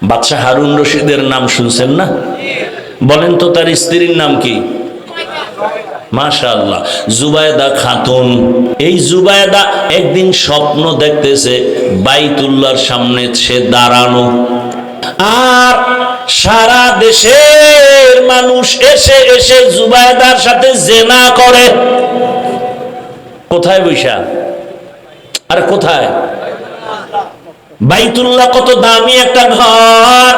বাদশাহ হারুন রশিদের নাম শুনছেন না? বলেন তো তার স্ত্রীর নাম কি? মাশাআল্লাহ, জুবায়দা খাতুন। এই জুবায়দা একদিন স্বপ্ন দেখতেছে বাইতুল্লাহর সামনে সে দাঁড়ানো, আর সারা দেশের মানুষ এসে এসে জুবায়দার সাথে জেনা করে। কোথায় বৈশা? আরে কোথায়? বাইতুল্লাহ কত দামি একটা ঘর।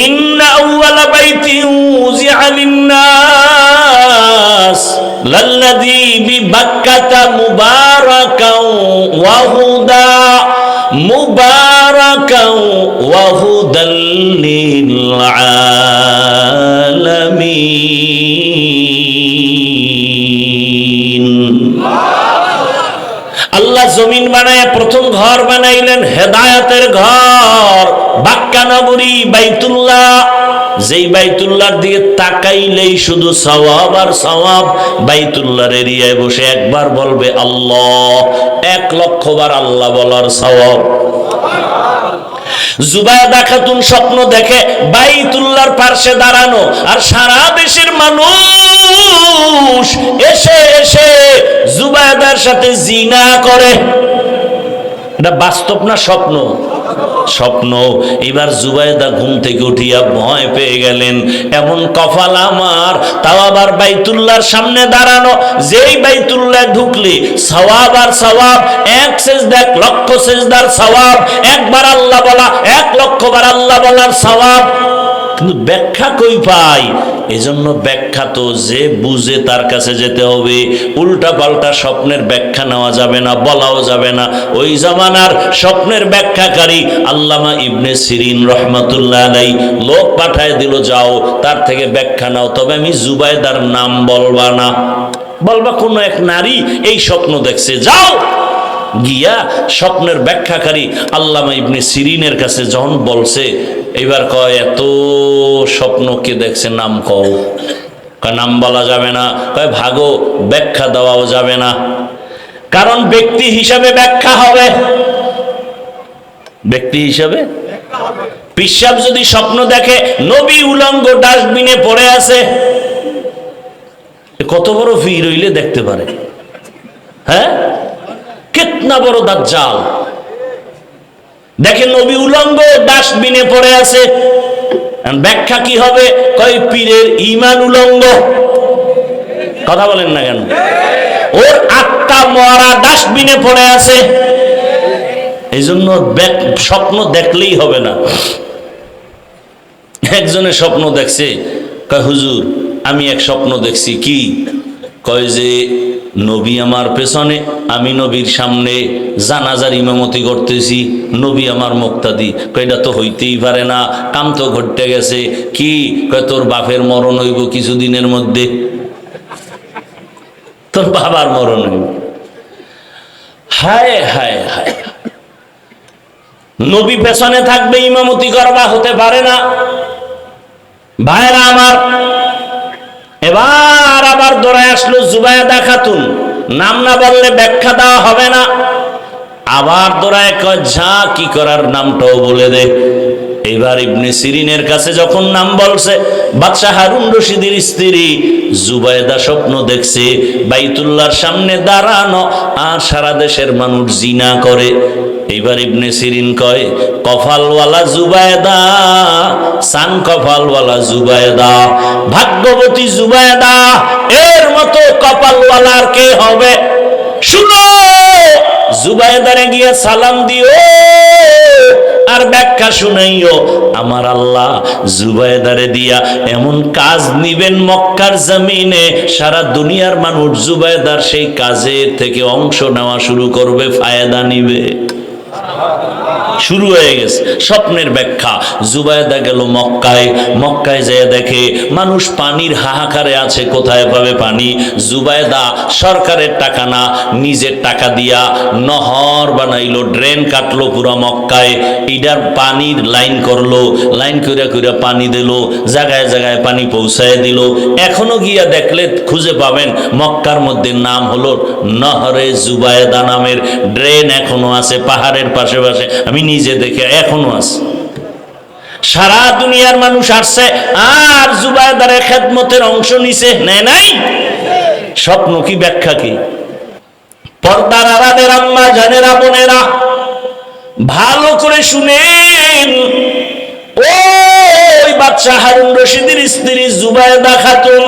ইন্না আউওয়ালা বাইতিন উযিআ লিন-নাস লাল্লাযী বিবাক্কাতা মুবারাকাও ওয়া হুদা মুবারাকাও ওয়া হুদাল লিল আলামিন। আল্লাহ জমিন বানায় প্রথম ঘর বানাইলেন হেদায়েতের ঘর, বাক্কা নগরী বাইতুল্লাহ। যেই বাইতুল্লাহর দিকে তাকাইলেই শুধু সওয়াব আর সওয়াব। বাইতুল্লাহর এরিয়ায় বসে একবার বলবে আল্লাহ, 1,00,000 বার আল্লাহ বলার সওয়াব। জুবায়দা খাতুন স্বপ্ন দেখে বাইতুল্লাহর পাশে দাঁড়ানো, আর সারা দেশের মানুষ এসে এসে জুবায়দার সাথে জিনা করে। এটা বাস্তব না স্বপ্ন? স্বপ্ন। এবার জুবায়দা ঘুম থেকে উঠিয়া ভয় পেয়ে গেলেন, এমন কপাল আমার, তাও আবার বাইতুল্লাহর সামনে দাঁড়ানো। যেই বাইতুল্লাহ ঢুকলি সওয়াব আর সওয়াব, 1 সেজদা 1,00,000 সেজদার সওয়াব, একবার আল্লাহ বলা 1,00,000 বার আল্লাহ বলার সওয়াব। কিন্তু ব্যাখ্যা কই পাই? এজন্য ব্যাখ্যা তো যে বুঝে তার কাছে যেতে হবে। উল্টা পাল্টা স্বপ্নের ব্যাখ্যা নেওয়া যাবে না, বলাও যাবে না। ওই জামানার স্বপ্নের ব্যাখ্যাকারী আল্লামা ইবনে সিরিন রহমাতুল্লাহ আলাইহি লোক পাঠায় দিল, যাও তার থেকে ব্যাখ্যা নাও, তবে আমি জুবায়দার নাম বলবা না, বলবা কোনো এক নারী এই স্বপ্ন দেখছে। যাও গিয়া স্বপ্নের ব্যাখ্যাকারী আল্লামা ইবনে সিরিনের কাছে যখন বলছে, এবার কয় এত স্বপ্ন কে দেখছে, নাম কও। কয় নাম বলা যাবে না। কয় ভাগো, ব্যাখ্যা দেওয়াও যাবে না, কারণ ব্যক্তি হিসাবে ব্যাখ্যা হবে। ব্যক্তি হিসাবে পিশাব যদি স্বপ্ন দেখে নবী উলঙ্গ ডাস্টবিনে পড়ে আছে, কত বড় ভিড় হইলে দেখতে পারে? হ্যাঁ, কিতনা বড় দাজ্জাল। দেখেন নবী উলঙ্গ ডাস্টবিনে পড়ে আছে, ব্যাখ্যা কি হবে? কয় পীরের ঈমান উলঙ্গ। কথা বলেন না কেন? ওর আত্মা মরা ডাস্টবিনে পড়ে আছে। এই জন্য স্বপ্ন দেখলেই হবে না। একজনের স্বপ্ন দেখছে, কয় হুজুর আমি এক স্বপ্ন দেখছি। কি? কয় যে নবী আমার পেছনে, আমি নবীর সামনে জানাজার ইমামতি করতেছি, নবী আমার মুক্তাদি। কয় এটা তো হইতেই পারে না, কাম তো ঘটতে গেছে। কি? কয় তোর বাপের মরণ হইব কিছুদিনের মধ্যে, তোর বাবার মরণ হইব। হায় হায় হায়, নবী পেছনে থাকবে, ইমামতি করবা, হতে পারে না। ভাইরা আমার, এবার আবার দৌড়ায় আসলো জুবায়দা খাতুন। নাম না বললে ব্যাখ্যা দেওয়া হবে না। আবার দৌড়ায় কয় যা কি করার নামটাও বলে দে। এবার ইবনে সিরিনের কাছে যখন নাম বলছে, বাদশাহ হারুন রশিদের স্ত্রী জুবায়দা স্বপ্ন দেখছে বাইতুল্লাহর সামনে দাঁড়ানো, আর সারা দেশের মানুষ জিনা করে। এইবার ইবনে সিরিন কয় কপালওয়ালা জুবায়দা, সান কপালওয়ালা জুবায়দা, ভাগ্যবতী জুবায়দা, এর মতো কপালওয়ালার কে হবে? শুনো, জুবায়দারে গিয়ে সালাম দিও আর ব্যাখ্যা শুনাইও। আমার আল্লাহ জুবায়দারে দিয়া এমন কাজ নিবেন মক্কার জমিনে, সারা দুনিয়ার মানুষ জুবায়দার সেই কাজের থেকে অংশ নেওয়া শুরু করবে, ফায়দা নিবে। শুরু হয়ে গেছে স্বপ্নের ব্যাখ্যা। জুবায়দা গেল মক্কায়, মক্কায় যেয়ে দেখে মানুষ পানির হাহাকারে আছে, কোথায় পাবে পানি? জুবায়দা সরকারের টাকা না, নিজের টাকা দিয়া নহর বানাইলো, ড্রেন কাটলো পুরো মক্কায়। ইডার পানির লাইন করলো, লাইন কইরা কইরা পানি দিল, জায়গায় জায়গায় পানি পৌঁছায় দিল। এখনো গিয়া দেখলে খুঁজে পাবেন মক্কার মধ্যে নাম হলো নহরে জুবায়দা নামের ড্রেন এখনো আছে পাহাড়ের পাশে পাশে। আমি নিজে দেখে এখনো আছে। সারা দুনিয়ার মানুষ আসছে আর জুবায়দারের খেদমতের অংশ নিছে, নেয় নাই? স্বপ্ন কি, ব্যাখ্যা কি? পর্দার আড়ালের আম্মা জানেরা, বোনেরা, ভালো করে শুনেন। ওই বাদশা হারুন রশিদের স্ত্রী জুবায়দা খাতুন,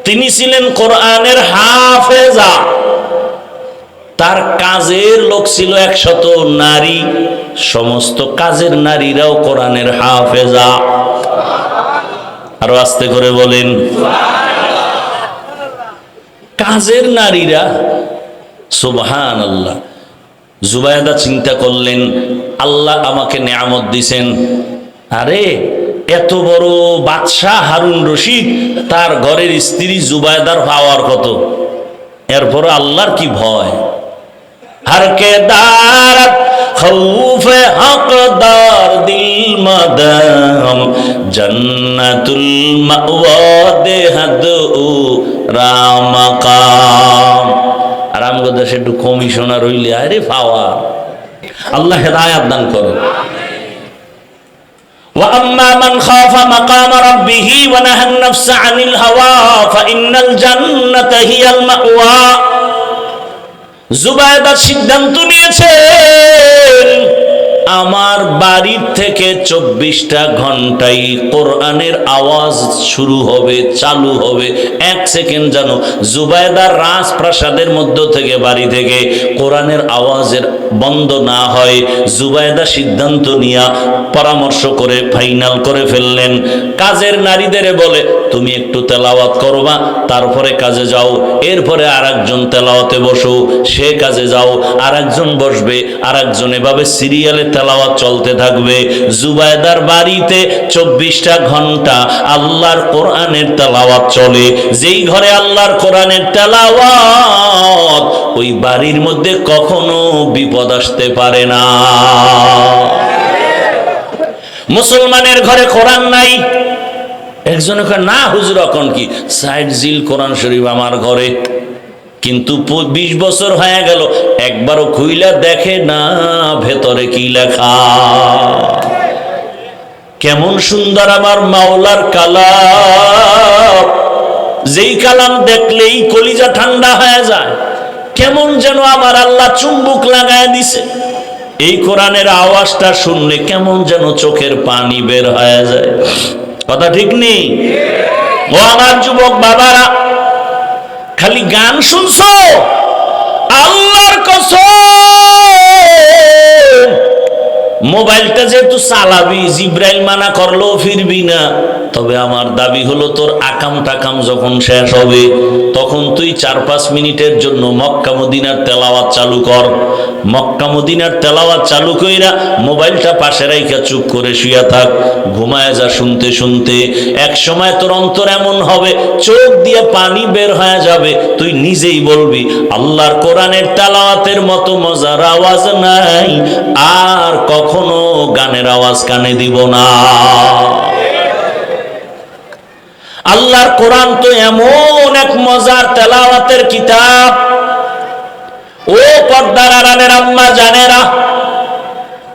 তিনি ছিলেন কোরআনের হাফেজা। তার কাজের লোক ছিল 100 নারী, সমস্ত কাজের নারীরাও কোরআনের হাফেজা। আরো আস্তে করে বলেন। কাজের নারীরা, সুবহানাল্লাহ। জুবায়দা চিন্তা করলেন, আল্লাহ আমাকে নেয়ামত দিছেন, আরে এত বড় বাদশাহ হারুন রশিদ, তার ঘরের স্ত্রী জুবায়দার পাওয়ার কত, এরপর আল্লাহর কি ভয়। হরকে দারত খৌফে হকদার দিল মদম জন্নতুল মাওয়া দেহদ ও রামকাম। আরামগো দেশে একটু কমিশনার হইলে আরে পাওয়া। আল্লাহ হেদায়েত দান করো। وأما من خاف مقام ربه ونهى النفس عن الهوى فإن الجنة هي المأوى। জুবায়দা সিদ্ধান্ত নিয়েছেন, আমার বাড়ির থেকে 24টা ঘন্টায় কোরআনের আওয়াজ শুরু হবে, চালু হবে। 1 সেকেন্ড যেন জুবায়দার রাজপ্রাসাদের মধ্য থেকে, বাড়ি থেকে কোরআনের আওয়াজের বন্ধ না হয়। জুবায়দা সিদ্ধান্ত নিয়ে পরামর্শ করে ফাইনাল করে ফেললেন। কাজের নারীদের বলে, তুমি একটু তেলাওয়াত করবা, তারপরে কাজে যাও। এরপরে আরেকজন তেলাওয়াতে বসো, সে কাজে যাও, আরেকজন বসবে, আরেকজন, এভাবে সিরিয়ালে তেলাওয়াত চলতে থাকবে। জুবায়দার বাড়িতে 24টা ঘন্টা আল্লাহর কোরআনের তেলাওয়াত চলে। যেই ঘরে আল্লাহর কোরআনের তেলাওয়াত, ওই বাড়ির মধ্যে কখনো বিপদ আসতে পারে না। মুসলমানের ঘরে কোরআন নাই, একজনে কয় না হুজুর এখন কি সাইড জিল কোরআন শরীফ আমার ঘরে, কিন্তু 20 বছর হয়ে গেল একবারও খুইলা দেখে না ভেতরে কি লেখা। কেমন সুন্দর আমার মাওলার কালাম, যেই কালাম দেখলেই কলিজা ঠান্ডা হয়ে যায়। কেমন যেন আমার আল্লাহ চুম্বুক লাগায় দিছে। এই কোরআনের আওয়াজটা শুনলে কেমন যেন চোখের পানি বের হয়ে যায়। কথা ঠিক নেই? ও আমার যুবক বাবারা, খালি গান শুনছো? আল্লাহর কসম, মোবাইলটা যেহেতু চালাবি, জিব্রাইল মানা করলেও ফিরবি না। তবে আমার দাবি হলো, তোর আকাম টাকাম যখন শেষ হবে, তখন তুই 4-5 মিনিটের জন্য মক্কা মদিনার তেলাওয়াত চালু কর। মক্কা মদিনার তেলাওয়াত চালু কইরা মোবাইলটা পাশে রাইখা চুপ করে শুয়ে থাক, ঘুমায় যা শুনতে শুনতে। এক সময় তোর অন্তর এমন হবে, চোখ দিয়ে পানি বের হয়ে যাবে, তুই নিজেই বলবি, আল্লাহর কোরআনের তেলাওয়াতের মতো মজার আওয়াজ নাই, আর কখনো গানের আওয়াজ কানে দিব না। আল্লাহর কোরআন তো এমন এক মজার তেলাওয়াতের কিতাব। ও পর্দার আড়ালের আম্মা জানেরা,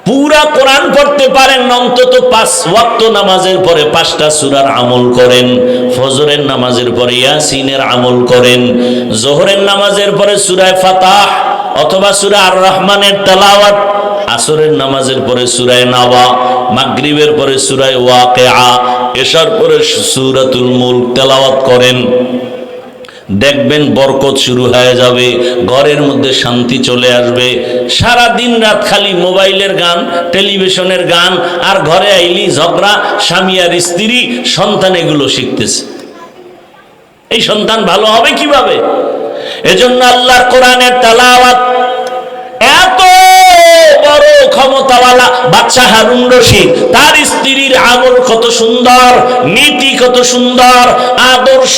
পুরা কোরআন পড়তে পারেন, অন্তত 5 ওয়াক্ত নামাজের পরে 5টা সূরার আমল করেন, ফজরের নামাজের পরে ইয়াসিনের আমল করেন, জোহরের নামাজের পরে সূরা ফাতাহ অথবা সূরা আর রহমানের তেলাওয়াত, আসরের নামাজের পরে সূরা নাবা, মাগরিবের পরে সূরা ওয়াকিআ, এশার পরে সূরাতুল মুলক তেলাওয়াত করেন। দেখবেন বরকত শুরু হয়ে যাবে, ঘরের মধ্যে শান্তি চলে আসবে। সারা দিন রাত খালি মোবাইলের গান, টেলিভিশনের গান, আর ঘরে আইলি ঝগড়া, স্বামী আর স্ত্রী, সন্তান এগুলো শিখতেছে। এই সন্তান ভালো হবে কিভাবে? এজন্য আল্লাহর কোরআনের তেলাওয়াত এত বড় ক্ষমতাওয়ালা বাদশা হারুন রশিদ, তার স্ত্রীর আমল কত সুন্দর, নীতি কত সুন্দর, আদর্শ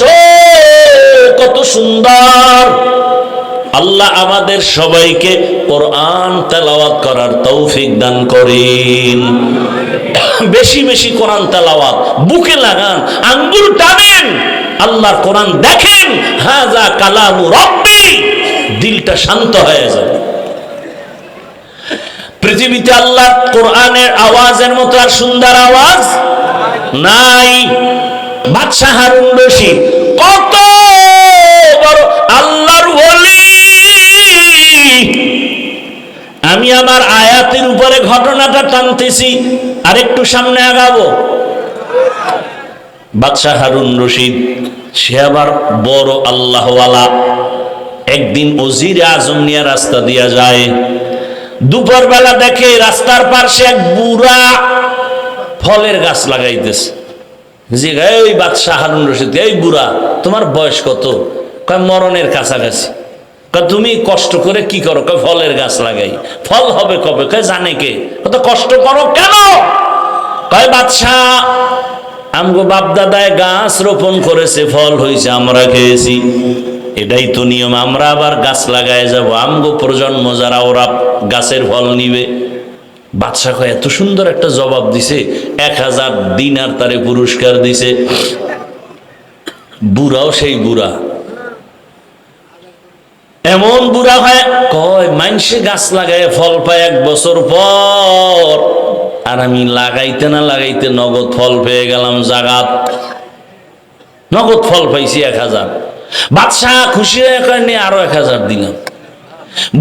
কত সুন্দর। আল্লাহ আমাদের সবাইকে কোরআন তেলাওয়াত করার তৌফিক দান করেন। বেশি বেশি কোরআন তেলাওয়াত, বুকে লাগান, আঙ্গুল টানেন, আল্লাহর কোরআন দেখেন, হাযা কালামু রাব্বি, দিলটা শান্ত হয়ে যাবে। পৃথিবীতে আল্লাহ কোরআনের আওয়াজের মতো আর সুন্দর আওয়াজ নাই। বাদশাহ হারুন রশিদ কত বড় আল্লাহর ওলি। আমি আমার আয়াতের উপরে ঘটনাটা টানতেছি, আর একটু সামনে আগাবো। বাদশাহ হারুন রশিদ সে আবার বড় আল্লাহওয়ালা। একদিন ওজির আজম নিয়ে রাস্তা দিয়া যায়, দুপুর বেলা দেখে রাস্তার পাশে এক বুড়া ফলের গাছ লাগাইতেছে। জি এই বাদশাহ হারুন রশিদ, এই বুড়া তোমার বয়স কত? কয় মরণের কাছাকাছি। কয় তুমি কষ্ট করে কি করো? কয় ফলের গাছ লাগাই। ফল হবে কবে? কয় জানে কে? কত কষ্ট করো কেন? কয় বাদশাহ আমগো বাপ দাদায় গাছ রোপণ করেছে, ফল হয়েছে, আমরা খেয়েছি, এটাই তো নিয়ম। আমরা আবার গাছ লাগায় যাব, আমগো প্রজন্ম যারা ওরা গাছের ফল নিবে। বাদশাহ কয় এত সুন্দর একটা জবাব দিছে, 1000 দিনার তারে পুরস্কার দিছে। বুড়াও সেই বুড়া, এমন বুড়া হয় কয় মানুষে গাছ লাগায় ফল পায় 1 বছর পর, আর আমি লাগাইতে না লাগাইতে নগদ ফল পেয়ে গেলাম। জাগাত নগদ ফল পাইছি 1000। বাদশাহ খুশি হয়ে কয় নে আরো 1000 দিলাম।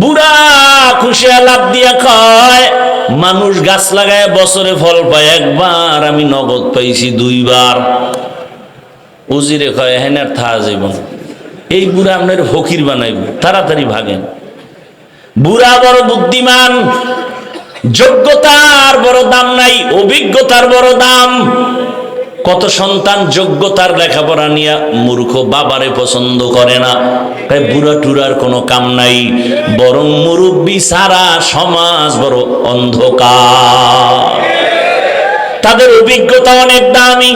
বুড়া খুশি লাভ দিয়া কয় মানুষ গাছ লাগায় বছরে ফল পায় 1 বার, আমি নগদ পাইছি 2 বার। উজিরে কয় হেন আর থা যাইব, এই বুড়া আপনার ফকির বানাইব, তাড়াতাড়ি ভাগেন। বুড়া বড় বুদ্ধিমান, যোগ্যতার বড় দাম নাই, অভিজ্ঞতার বড় দাম। কত সন্তান যোগ্যতার লেখাপড়া নিয়ে মূর্খ বাবারে পছন্দ করে না। তাই বুড়া টুরার কোনো কাম নাই, বরং মুরব্বী সারা সমাজ বড় অন্ধকার। তাদের অভিজ্ঞতা অনেক দামি,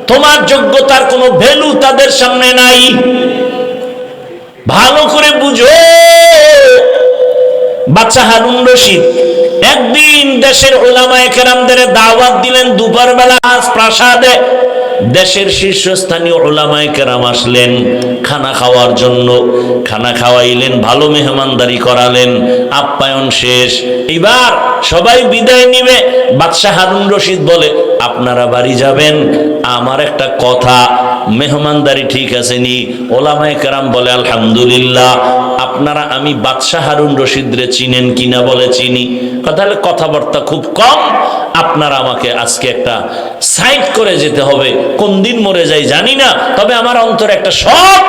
তোমার যোগ্যতার কোনো ভ্যালু তাদের সামনে নাই। ভালো করে বুঝো। বাদশাহ হারুন রশিদ একদিন দেশের উলামায়ে কেরামদের দাওয়াত দিলেন দুপুর বেলা প্রাসাদে। দেশের শীর্ষস্থানীয় উলামায়ে কেরাম আসলেন খানা খাওয়ার জন্য। খানা খাওয়াইলেন, ভালো মেহমানদারি করালেন, আপ্যায়ন শেষ। এবার সবাই বিদায় নিবে। বাদশাহ হারুন রশিদ বলে আপনারা বাড়ি যাবেন, আমার একটা কথা, মেহমানদারি ঠিক আছে নি? ওলামায়ে কেরাম বলে আলহামদুলিল্লাহ। আপনারা আমি বাদশাহ হারুন রশিদ রে চিনেন কিনা? বলে চিনি। তাহলে কথাবার্তা খুব কম, আপনারা আমাকে আজকে একটা সাইড করে যেতে হবে। কোন দিন মরে যাই জানি না, তবে আমার অন্তরে একটা শখ,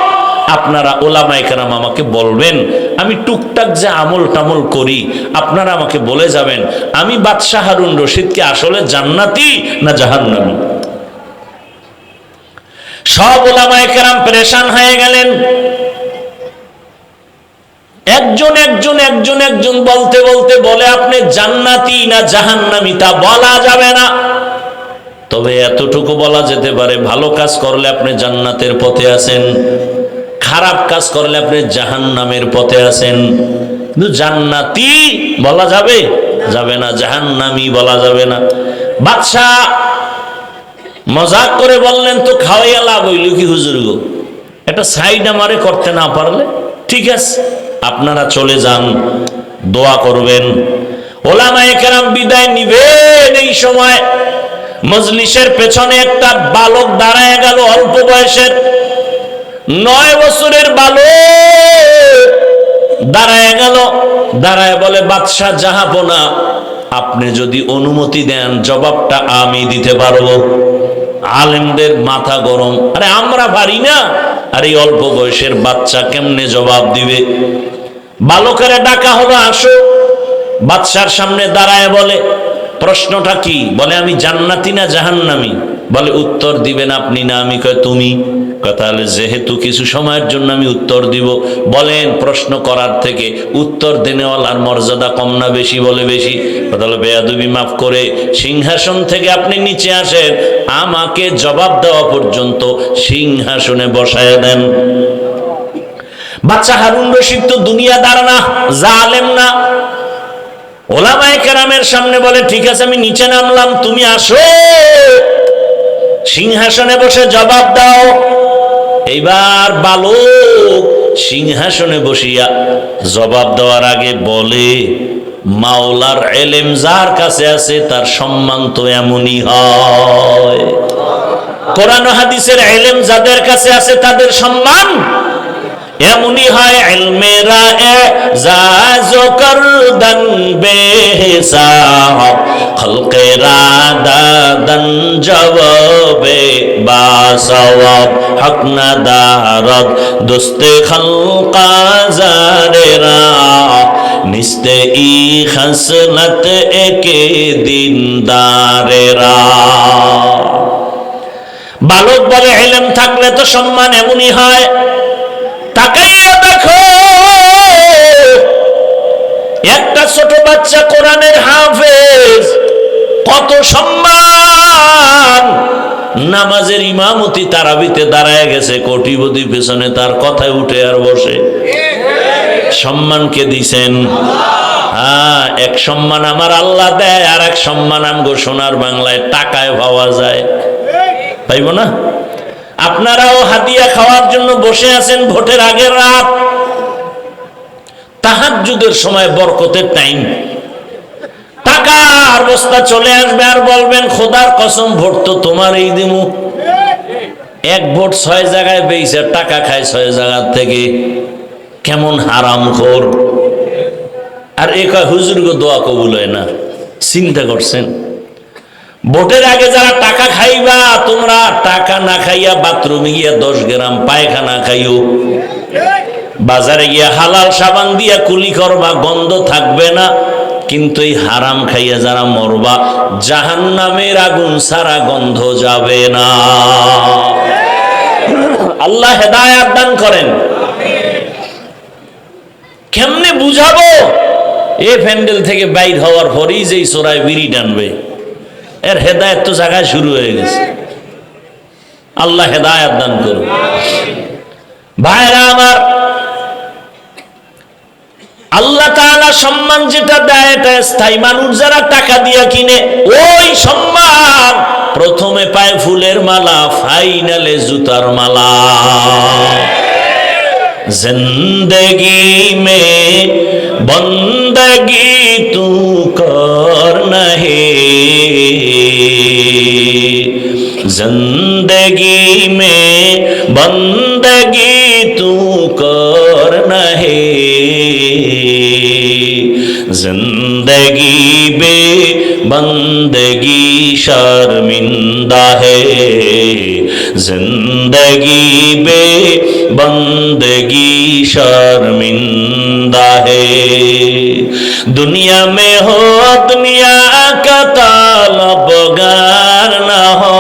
আপনারা ওলামায়ে কেরাম আমাকে বলবেন, আমি টুকটাক যে আমল টামল করি আপনারা আমাকে বলে যাবেন, আমি বাদশাহ হারুন রশিদকে আসলে জান্নাতি না জাহান্নামী। সব ওলামায়ে কেরাম পেরেশান হয়ে গেলেন। একজন একজন একজন একজন বলতে বলতে বলে আপনি জান্নাতি না জাহান্নামী তা বলা যাবে না, তবে এতটুকু বলা যেতে পারে ভালো কাজ করলে আপনি জান্নাতের পথে আছেন, খারাপ কাজ করলে আপনি জাহান্নামের পথে আছেন। কিন্তু জান্নাতি বলা যাবে যাবে না, জাহান্নামী বলা যাবে না। বাদশাহ মজাক করে বললেন তো খাওয়াইয়া লাভ হইল কি হুজুর গো, একটা সাইড আমারে করতে না পারলে ঠিক আছে, আপনারা চলে যান, দোয়া করবেন। ওলামায়ে কেরাম বিদায় নিবেন। এই সময় মজলিসের পেছনে একটা বালক দাঁড়ায় গেল, অল্প বয়সের 9 বছরের বালক দাঁড়ায় গেল। দাঁড়ায় বলে বাদশাহ জাহাপনা, আপনি যদি অনুমতি দেন জবাবটা আমি দিতে পারবো। আলেমদের মাথা গরম, আরে আমরা পারি না, আর এই অল্প বয়সের বাচ্চা কেমনে জবাব দিবে? বালকেরা ডাকা হলো, আসো। বাদশার সামনে দাঁড়ায় বলে প্রশ্নটা কি? বলে আমি জান্নাতি না জাহান্নামী? বলে উত্তর দিবেন আপনি না আমি? কয় তুমি। তাহলে যেহেতু কিছু সময়ের জন্য আমি উত্তর দিব, বলেন প্রশ্ন করার থেকে উত্তর দেনেওয়ালার মর্যাদা কম না বেশি? বলে বেশি। তাহলে বেয়াদবি মাফ করে সিংহাসন থেকে আপনি নিচে আসেন, আমাকে জবাব দেওয়া পর্যন্ত সিংহাসনে বসায় দেন। বাদশাহ হারুন রশিদ তো দুনিয়াদার না, জালেম না। ওলামায়ে কেরামের সামনে বলে ঠিক আছে আমি নিচে নামলাম, তুমি আসো সিংহাসনে বসে জবাব দাও। এইবার বালক সিংহাসনে বসিয়া জবাব দেওয়ার আগে বলে মাওলার এলেম যার কাছে আছে তার সম্মান তো এমনই হয়। কোরআন ও হাদিসের এলেম যাদের কাছে আছে তাদের সম্মান এমনই হয়। ইলমেরা এজাজ করদন বেহিসাব, খলকেরা দাদন জবাবে বাসওয়াব, হক না দারদ দুস্তে খলকা জারেরা, নিস্তে ই খসলত একে দিনদারেরা। বালক বলে ইলম থাকলে তো সম্মান এমনই হয়। তাকাইয়া দেখো, একটা ছোট বাচ্চা কোরআনের হাফেজ, কত সম্মান। নামাজের ইমামতি তারাবিতে দাঁড়ায় গেছে, কোটিপতি পেছনে তার কথায় উঠে আর বসে। সম্মানকে দিছেন? হ্যাঁ, এক সম্মান আমার আল্লাহ দেয়, আর এক সম্মান আমগো সোনার বাংলায় টাকায় পাওয়া যায়। পাইব না? আপনারাও হাদিয়া খাওয়ার জন্য বসে আছেন ভোটের আগের রাত, তাহাজ্জুদের সময়, বরকতের টাইম। টাকার বস্তা চলে আসবে আর বলবেন খোদার কসম ভোট তো তোমার এই দিমু। এক ভোট 6 জায়গায় পেয়েছে, টাকা খায় 6 জায়গা থেকে। কেমন হারামখোর। আর এ কয় হুজুর গো দোয়া কবুল হয় না। চিন্তা করছেন? ভোটের আগে যারা টাকা খাইবা, তোমরা টাকা না খাইয়া বাথরুমে গিয়া 10 গ্রাম পায়খানা খাইও, বাজারে গিয়া হালাল সাবান দিয়া কুলি করবা, গন্ধ থাকবে না। কিন্তু এই হারাম খাইয়া যারা মরবা, জাহান্নামের আগুন ছাড়া গন্ধ যাবে না। আল্লাহ হেদায়েত দান করেন। কেমনে বুঝাবো? এ প্যান্ডেল থেকে বাইর হওয়ার পরেই যেই চোরায় বিড়ি টানবে, এর হেদায়েত তো জায়গায় শুরু হয়ে গেছে। আল্লাহ হেদায়েত দান করুন। ভাইরা আমার, আল্লাহ তাআলা সম্মান যেটা দেয় এটা স্থায়ী। মানুষ যারা টাকা দিয়া কিনে, ওই সম্মান প্রথমে পায় ফুলের মালা, ফাইনালে জুতার মালা। जिंदगी में बंदगी तू कर नहीं, जिंदगी में बंदगी तू कर नहीं, जिंदगी बे बंदगी शर्मिंदा है, जिंदगी बे बंदगी शर्मिंदा है। दुनिया में हो दुनिया का तलबगार न हो,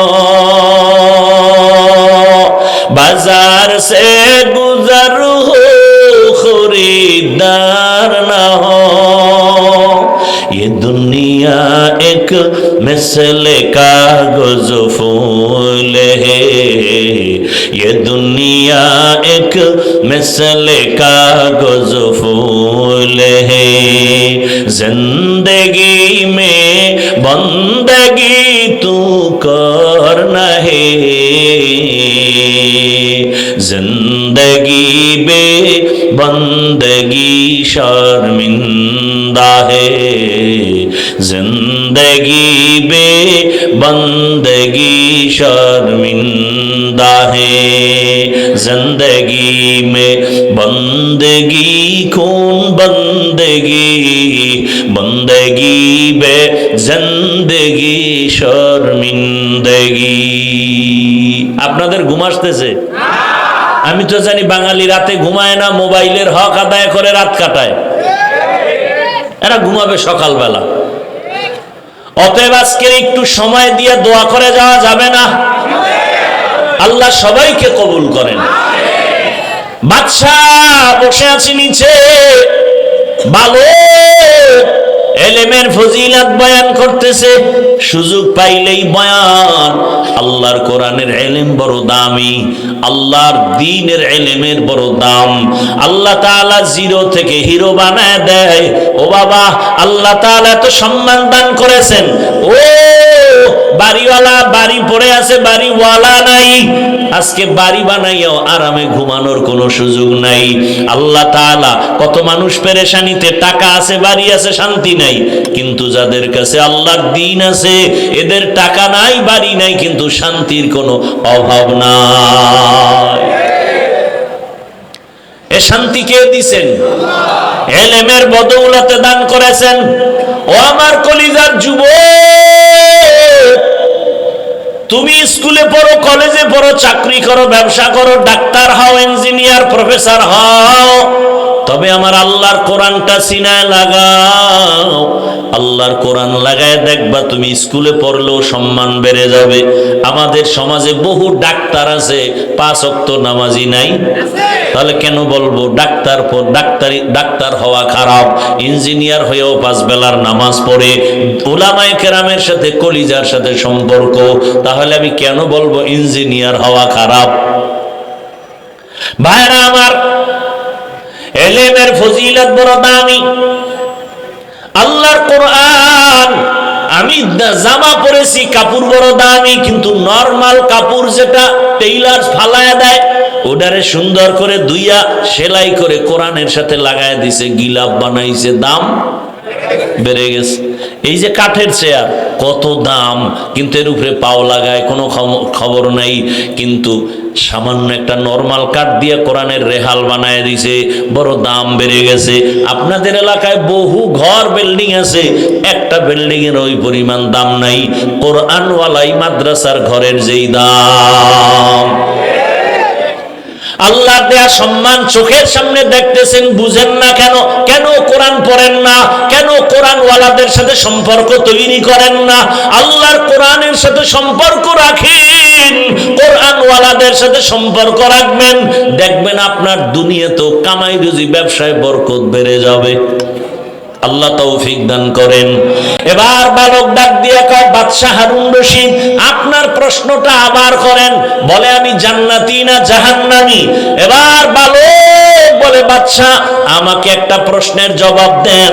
बाजार से गुजर हो खरीदार न हो। ये दुनिया एक मिसल कागज फूल है, ये दुनिया एक मिसल कागज फूल है, जिंदगी में बंदगी तू कर नहीं, जिंदगी बे बंदगी शर्मिंदा है, जिंदगी बे बंदगी शर्मिंदा है, जिंदगी में बंदगी कौन बंदगी, बंदगी बे जिंदगी शर्मिंदगी। আপনাদের ঘুম আসতেছে? আমি তো জানি বাঙালি রাতে ঘুমায় না, মোবাইলের হক আদায় করে রাত কাটায়। এরা ঘুমাবে সকালবেলা। অতএব আজকের একটু সময় দিয়ে দোয়া করে যাওয়া যাবে না? আল্লাহ সবাইকে কবুল করেন। বাদশাহ বসে আছে নিচে, বালক এলেমের ফজিলত বয়ান করতেছে। সুযোগ পাইলেই বয়ান। আল্লাহর কোরআনের এলেম বড় দামি, আল্লাহর দ্বীনের এলেমের বড় দাম। আল্লাহ তাআলা জিরো থেকে হিরো বানায় দেয়। ও বাবা, আল্লাহ তাআলা এত সম্মান দান করেছেন। ও বাড়িওয়ালা বাড়িওয়ালা বাড়ি পড়ে আছে, বাড়িওয়ালা নাই। আজকে বাড়ি বানাইয়াও আরামে ঘুমানোর কোনো সুযোগ নাই। আল্লাহ তাআলা কত মানুষ পেরেশানিতে, টাকা আছে, বাড়ি আছে, শান্তি নাই। কিন্তু যাদের কাছে আল্লাহর দ্বীন আছে, এদের টাকা নাই, বাড়ি নাই, কিন্তু শান্তির কোনো অভাব নাই। এ শান্তি কে দিছেন? ইলমের বদৌলতে দান করেছেন। ও আমার কলিজার যুবক, তুমি স্কুলে পড়ো, কলেজে পড়ো, চাকরি করো, ব্যবসা করো, ডাক্তার হও, ইঞ্জিনিয়ার, প্রফেসর হও, তবে আমার আল্লাহর কোরআনটা সিনায় লাগাও। আল্লাহর কোরআন লাগায় দেখবা তুমি স্কুলে পড়লেও সম্মান বেড়ে যাবে। আমাদের সমাজে বহু ডাক্তার আছে, 5 ওয়াক্ত নামাজি নাই। তাহলে কেন বলবো ডাক্তার হওয়া খারাপ? ইঞ্জিনিয়ার হয়েও 5 বেলার নামাজ পড়ে, উলামায়ে কেরামের সাথে কলিজার সাথে সম্পর্ক, তাহলে আমি কেন বলবো ইঞ্জিনিয়ার হওয়া খারাপ? ভাইরা আমার, ইলমের ফজিলত বড় দামি। আল্লাহর কোরআন, আমি জামা পরেছি, কাপড় বড় দামি, কিন্তু নরমাল কাপড় যেটা টেইলার ফালায়া দেয়, ওটারে সুন্দর করে ধুইয়া সেলাই করে কোরআনের সাথে লাগায় দিছে, গিলাপ বানাইছে, দাম বেড়ে গেছে। এই যে কাঠের চেয়ার, কত দাম, কিন্তু এর উপরে পাও লাগায়, কোনো খবর নাই। কিন্তু সামান্য একটা নরমাল কাঠ দিয়ে কোরআনের রেহাল বানায় দিছে, বড় দাম বেড়ে গেছে। আপনাদের এলাকায় বহু ঘর বিল্ডিং আছে, একটা বিল্ডিং এর ওই পরিমাণ দাম নাই। কোরআনওয়ালাই মাদ্রাসার ঘরের যেই দাম। আল্লাহ দেয়া সম্মান চোখের সামনে দেখতেছেন, বুঝেন না কেন? কেন কোরআন পড়েন না? কেন কোরআনওয়ালাদের সাথে সম্পর্ক তৈরি করেন না? আল্লাহর কোরআনের সাথে সম্পর্ক রাখেন, কোরআনওয়ালাদের সাথে সম্পর্ক রাখবেন, দেখবেন আপনার দুনিয়াতেও কামাই রুজি, ব্যবসায় বরকত বেড়ে যাবে। আল্লাহ তৌফিক দান করেন। এবার বালক ডাক দিয়ে কয়, বাদশা হারুন রশিদ, আপনার প্রশ্নটা আবার করেন। বলে, আমি জান্নাতি না জাহান্নামী? এবার বালক বলে, বাদশা আমাকে একটা প্রশ্নের জবাব দেন।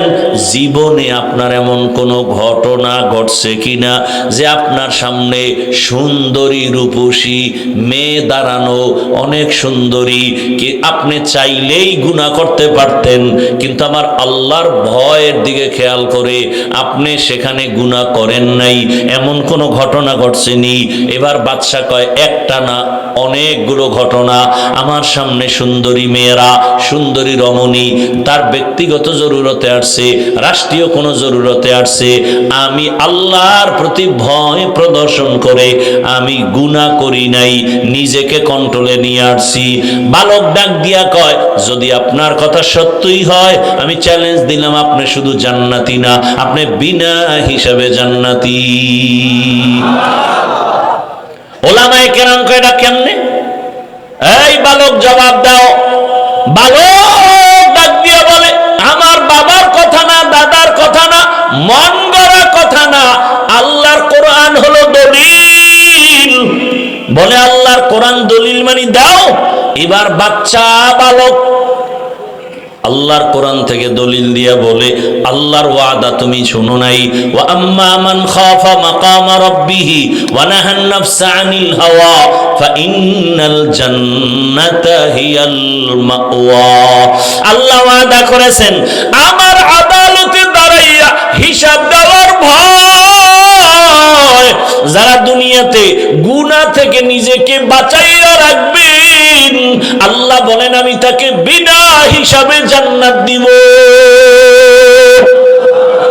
জীবনে আপনার এমন কোনো ঘটনা ঘটছে কিনা যে আপনার সামনে সুন্দরী রূপসী মেয়ে দাঁড়ানো, অনেক সুন্দরী, কি আপনি চাইলেই গুনাহ করতে পারতেন, কিন্তু আমার আল্লাহর ভয় এর দিকে খেয়াল করে আপনি সেখানে গুনাহ করেন নাই, এমন কোন ঘটনা ঘটছেনি? এবার বাদশা কয়, একটা না, অনেকগুলো ঘটনা। আমার সামনে সুন্দরী মেয়েরা, সুন্দরী রমণী, তার ব্যক্তিগত জরুরতে আসছে, রাষ্ট্রীয় কোনো জরুরতে আসছে, আমি আল্লাহর প্রতি ভয় প্রদর্শন করে আমি গুনাহ করি নাই, নিজেকে কন্ট্রোলে নিয়ে আসছি। বালক ডাক দিয়া কয়, যদি আপনার কথা সত্যই হয়, আমি চ্যালেঞ্জ দিলাম, আপনি শুধু জান্নাতি না, আপনি বিনা হিসাবে জান্নাতি। ওলামায়ে কেরাম কয়, এটা কেমনে? এই বালক জবাব দাও। বালক ডাক দিয়া বলে, আমার বাবার কথা না, দাদার কথা না, মন গড়া কথা না, আল্লাহর কোরআন হলো দলিল। বলে, আল্লাহর কোরআন দলিল মানি দাও। এবার বাচ্চা বালক আল্লাহর কোরআন থেকে দলিল দিয়া বলে, আল্লাহর ওয়াদা তুমি শুনো নাই? ওয়া আম্মা মান খাফা মাকামা রাব্বিহি ওয়া নাহান নাফসা আনিল হাওয়া ফাইন্নাল জান্নাতা হিয়াল মাওয়া। আল্লাহ ওয়াদা করেছেন, আমার আদালতে দাঁড়াইয়া হিসাব দেওয়ার ভয়, যারা দুনিয়াতে গুনাহ থেকে নিজেকে বাঁচাইয়া রাখবেন, আল্লাহ বলেন আমি তাকে বিনা হিসাবে জান্নাত দিব।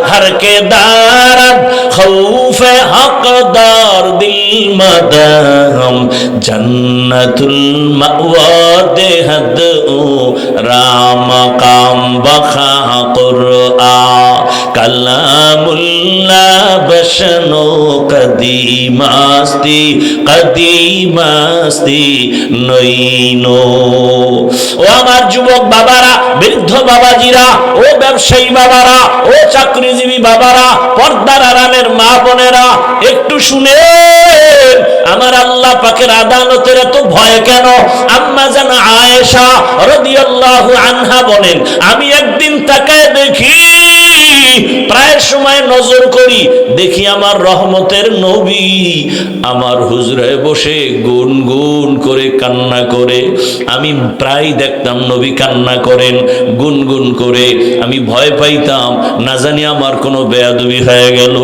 हर के दारद खौफे हकदार दिल मदम जन्नतुल मअवा देहद राम काम बखा कुरआ कलामुल्लाह बशनो कदीमास्ती कदीमास्ती नईनो। ও আমার যুবক বাবারা, বৃদ্ধ বাবাজিরা, ও ব্যবসায়ী বাবারা, ও চাকরিজীবী বাবারা, পর্দার আড়ালের মা বোনেরা, একটু শুনেন, আমার আল্লাহ পাকের আদালতের এত ভয় কেন? আম্মা জান আয়েশা রাদিয়াল্লাহু আনহা বলেন, আমি একদিন তাকায় দেখি প্রায় সময় নজর করি, দেখি আমার রহমতের নবী আমার হুজরায় বসে গুনগুন করে কান্না করে। আমি প্রায় দেখতাম নবী কান্না করেন গুনগুন করে। আমি ভয় পাইতাম না জানি আমার কোনো বেয়াদবি হয়ে গেল।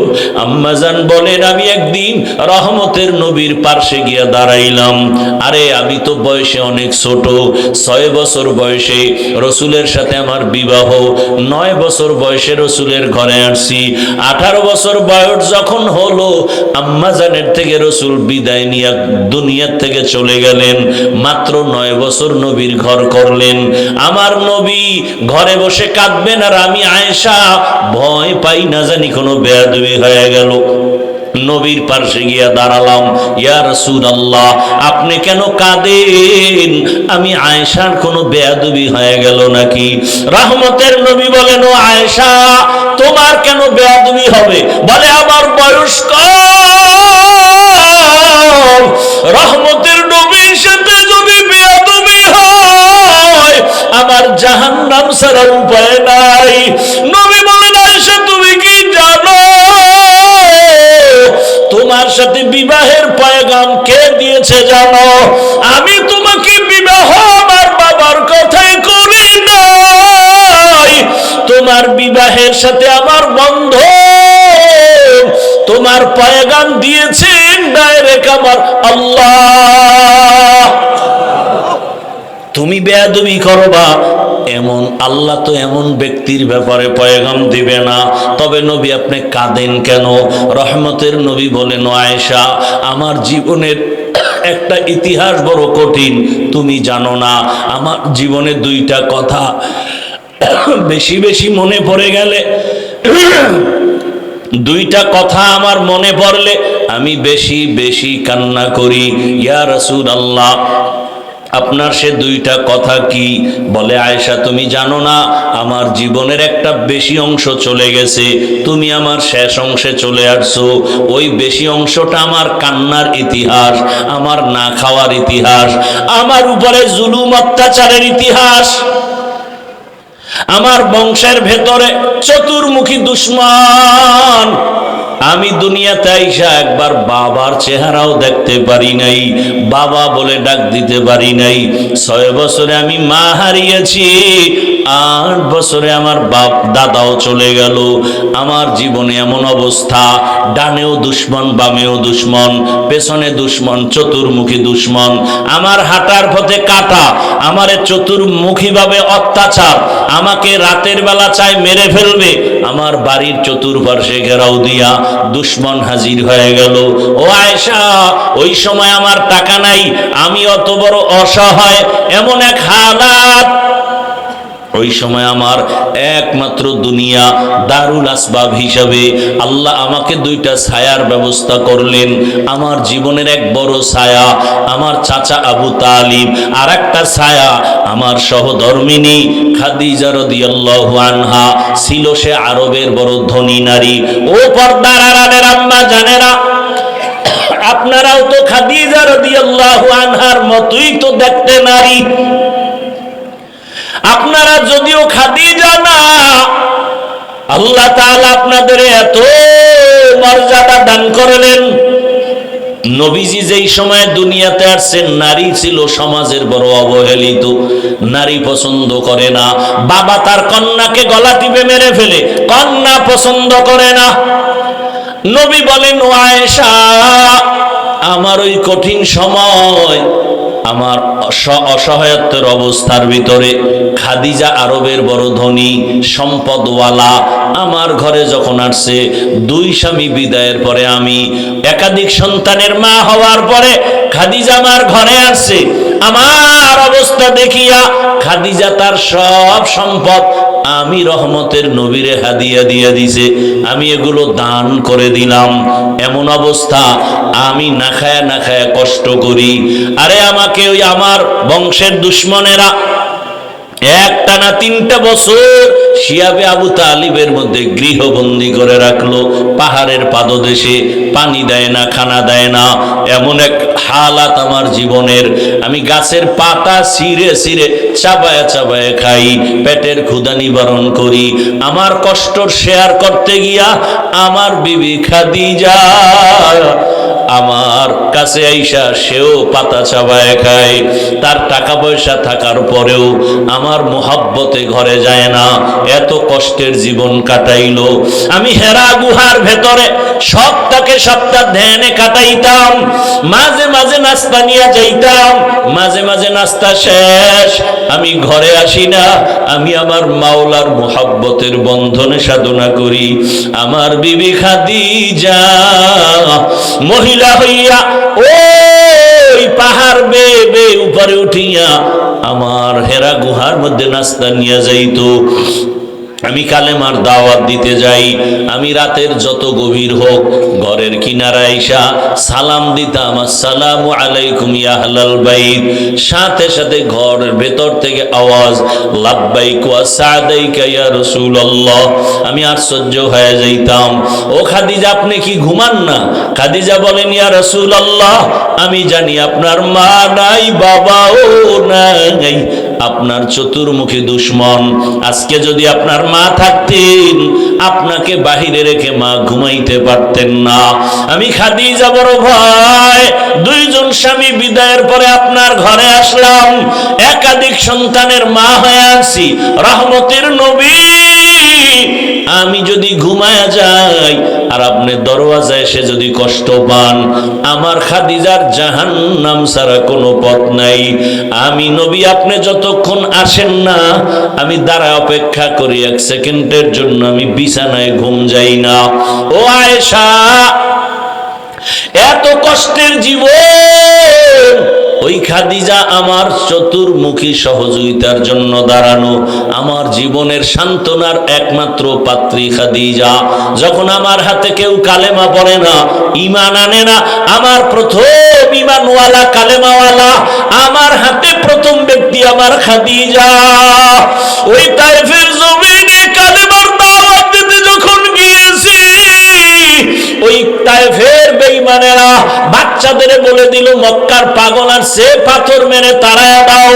আম্মাজান বলেন, আমি একদিন রহমতের নবীর পার্শ্বে গিয়া দাঁড়াইলাম। আরে আমি তো বয়সে অনেক ছোট, 6 বছর বয়সে রসুলের সাথে আমার বিবাহ, 9 বছর বয়সে রসুলের ঘরে আসছি। 18 বছর বয়স যখন হলো, আম্মাজানের থেকে রসুল বিদায় নিয়ে দুনিয়ার থেকে চলে গেলেন। মাত্র 9 বছর নবীর ঘর করলেন। আমার নবী ঘরে বসে কাঁদবেন, আর আমি আয়েশা ভয় পাই না জানি কোনো বেয়াদবি হয়ে গেল। নবীর পাশে গিয়া দাঁড়ালাম। ইয়া রাসূলুল্লাহ, আপনি কেন কাঁদেন? আমি আয়েশার কোনো বেয়াদবি হয়ে গেল নাকি? রহমতের নবী বলেন, ও আয়েশা, তোমার কেন বেয়াদবি হবে? বলে, আমার বয়স কম, রহমতের নবীর সাথে যদি বেয়াদবি হয় আমার জাহান্নাম ছাড়া উপায় নাই। নবী বলেন, আয়েশা তুমি কি জানো তোমার সাথে বিবাহের পয়গাম কে দিয়েছে জানো? আমি তোমাকে বিবাহ আমার বাবার কথাই করি নাই, তোমার বিবাহের সাথে আমার বন্ধ তোমার পয়গাম দিয়েছেন ডাইরেক্ট আমার আল্লাহ। তুমি বেয়াদবি করবা এমন আল্লাহ তো এমন ব্যক্তির ব্যাপারে পয়গাম দিবে না। তবে নবী আপনি কাঁদেন কেন? রহমতের নবী বলেন, ও আয়েশা, আমার জীবনের একটা ইতিহাস বড় কঠিন, তুমি জানো না। আমার জীবনে 2টা কথা বেশি বেশি মনে পড়ে গেলে, 2টা কথা আমার মনে পড়লে আমি বেশি বেশি কান্না করি। ইয়া রাসূলুল্লাহ, আপনার সে 2টা কথা কি? বলে, আয়েশা তুমি জানো না, আমার জীবনের একটা বেশি অংশ চলে গেছে, তুমি আমার শেষ অংশে চলে আসছো। ওই বেশি অংশটা আমার কান্নার ইতিহাস, আমার না খাওয়ার ইতিহাস, আমার উপরে জুলুম অত্যাচারের ইতিহাস। আমার বংশের ভেতরে চতুর্মুখী দুশ্মন। আমি দুনিয়াতে আইসা একবার বাবার চেহারাও দেখতে পারি নাই, বাবা বলে ডাক দিতে পারি নাই। 6 বছরে আমি মা হারিয়েছি, 8 বছরে আমার বাপ দাদাও চলে গেল। আমার জীবনে এমন অবস্থা, ডানেও দুশ্মন, বামেও দুশ্মন, পেছনে দুশ্মন, চতুর্মুখী দুশ্মন। আমার হাঁটার পথে কাটা, আমারে চতুর্মুখী ভাবে অত্যাচার, আমাকে রাতের বেলা চাই মেরে ফেলবে। আমার বাড়ির চতুর্পার্শ্বে ঘেরাও দিয়া দুশ্মন হাজির হয়ে গেল। ও আয়েশা, ওই সময় আমার টাকা নাই, আমি অত বড় অসহায়, এমন এক হালাত। ওই সময় আমার একমাত্র দুনিয়া দারুল আসবাব হিসাবে আল্লাহ আমাকে 2টা ছায়ার ব্যবস্থা করলেন। আমার জীবনের এক বড় ছায়া আমার চাচা আবু তালিব, আর একটা ছায়া আমার সহধর্মিনী খাদিজা রাদিয়াল্লাহু আনহা। ছিল সে আরবের বড় ধনী নারী। ও পর্দার আড়ালের আম্মা জানেরা, আপনারাও তো খাদিজা রাদিয়াল্লাহু আনহার মতোই তো দেখতে নারী। আপনারা যদিও খাদিজা না, আল্লাহ তাআলা আপনাদের এত মর্যাদা দান করলেন। নবীজি যেই সময় দুনিয়াতে আসছেন, নারী ছিল সমাজের বড় অবহেলিত, নারী পছন্দ করে না। বাবা তার কন্যাকে গলা টিপে মেরে ফেলে, কন্যা পছন্দ করে না। নবী বলেন, ও আয়েশা, আমার ওই কঠিন সময়, আমার অসহায়ত্বের অবস্থার ভিতরে খাদিজা আরবের বড় ধনী সম্পদওয়ালা আমার ঘরে যখন আসছে, 2 স্বামী বিদায়ের পরে, আমি একাধিক সন্তানের মা হওয়ার পরে খাদিজা আমার ঘরে আসছে। আমার অবস্থা দেখিয়া খাদিজা তার সব সম্পদ আমি রহমতের নবীরে হাদিয়া দিয়ে দিছে, আমি এগুলো দান করে দিলাম। এমন অবস্থা, আমি না খায়া কষ্ট করি। আরে আমাকে ওই আমার বংশের দুশ্মনেরা একটানা 3টা বছর শিয়াবে আবু তালিবের মধ্যে গৃহবন্দী করে রাখলো। পাহাড়ের পাদদেশে, পানি দেয় না, খানা দেয় না, এমন এক হালাত আমার জীবনের। আমি গাছের পাতা ছিঁড়ে ছিঁড়ে চাবায় চাবায় খাই, পেটের ক্ষুধা নিবারণ করি। আমার কষ্ট শেয়ার করতে গিয়া আমার বিবি খাদিজা আমার কাছে আইসা সেও পাতা চাবায় খায়। তার টাকা পয়সা থাকার পরেও আমার মোহাব্বতে ঘরে যায় না, এত কষ্টের জীবন কাটাইলো। আমি হেরা গুহার ভেতরে সপ্তাহে সপ্তাহ ধ্যানে কাটাইতাম, মাঝে মাঝে নাস্তা নিয়ে যাইতাম, মাঝে মাঝে নাস্তা শেষ আমি ঘরে আসি না, আমি আমার মাওলার মোহাব্বতের বন্ধনে সাধনা করি। আমার বিবি খাদিজা মহিলা হইয়া ওই পাহাড় বেয়ে বেয়ে উপরে উঠিয়া আমার হেরা গুহার মধ্যে নাস্তা নিয়ে যাইতো। আমি কালেমার দাওয়াত দিতে যাই। আমি রাতের যত গভীর হোক ঘরের কিনারায় আইসা সালাম দিতাম, আসসালামু আলাইকুম ইয়া আহলাল বাইত। সাথে সাথে ঘরের ভেতর থেকে আওয়াজ, লাব্বাইক ওয়া সাদাইকা ইয়া রাসূলুল্লাহ। আমি আশ্চর্য হয়ে যাইতাম, ও খাদিজা আপনি কি ঘুমান না? খাদিজা বলেন, ইয়া রাসূলুল্লাহ আমি জানি আপনার মা নাই, বাবাও নাই, আপনার চতুর্মুখী দুশ্মন। আজকে যদি আপনার মা থাকতেন আপনাকে বাহিরে রেখে মা ঘুমাইতে পারতেন না। আমি খাদিজা বড় ভয়, 2জন স্বামী বিদায়ের পরে আপনার ঘরে আসলাম, একাধিক সন্তানের মা হয়ে আছি, রহমতের নবী। আমি যদি ঘুমায়া যাই আর আপনি দরওয়াজায় এসে যদি কষ্ট পান, আমার খাদিজার জাহান্নাম ছাড়া কোনো পথ নাই। আমি নবী আপনি যতক্ষণ আসেন না আমি দাঁড়া অপেক্ষা করি, 1 সেকেন্ডের জন্য আমি বিছানায় ঘুম যাই না। ও আয়েশা, এত কষ্টের জীবন, ওই খাদিজা আমার চতুর্মুখী সহযোগিতার জন্য দাঁড়ানো, আমার জীবনের সান্ত্বনার একমাত্র পাত্রী খাদিজা। যখন আমার হাতে কেউ কালেমা পড়ে না, ঈমান আনে না, আমার প্রথম ঈমানওয়ালা কালেমাওয়ালা আমার হাতে প্রথম ব্যক্তি আমার খাদিজা। ওই তায়েফের জমিনে কালেমার দাওয়াত দিতে যখন গিয়েছি, ওই তায়েফের বেঈমানেরা বাচ্চাদের বলে দিল মক্কার পাগল আসছে, পাথর মেরে তাড়ায়া দাও।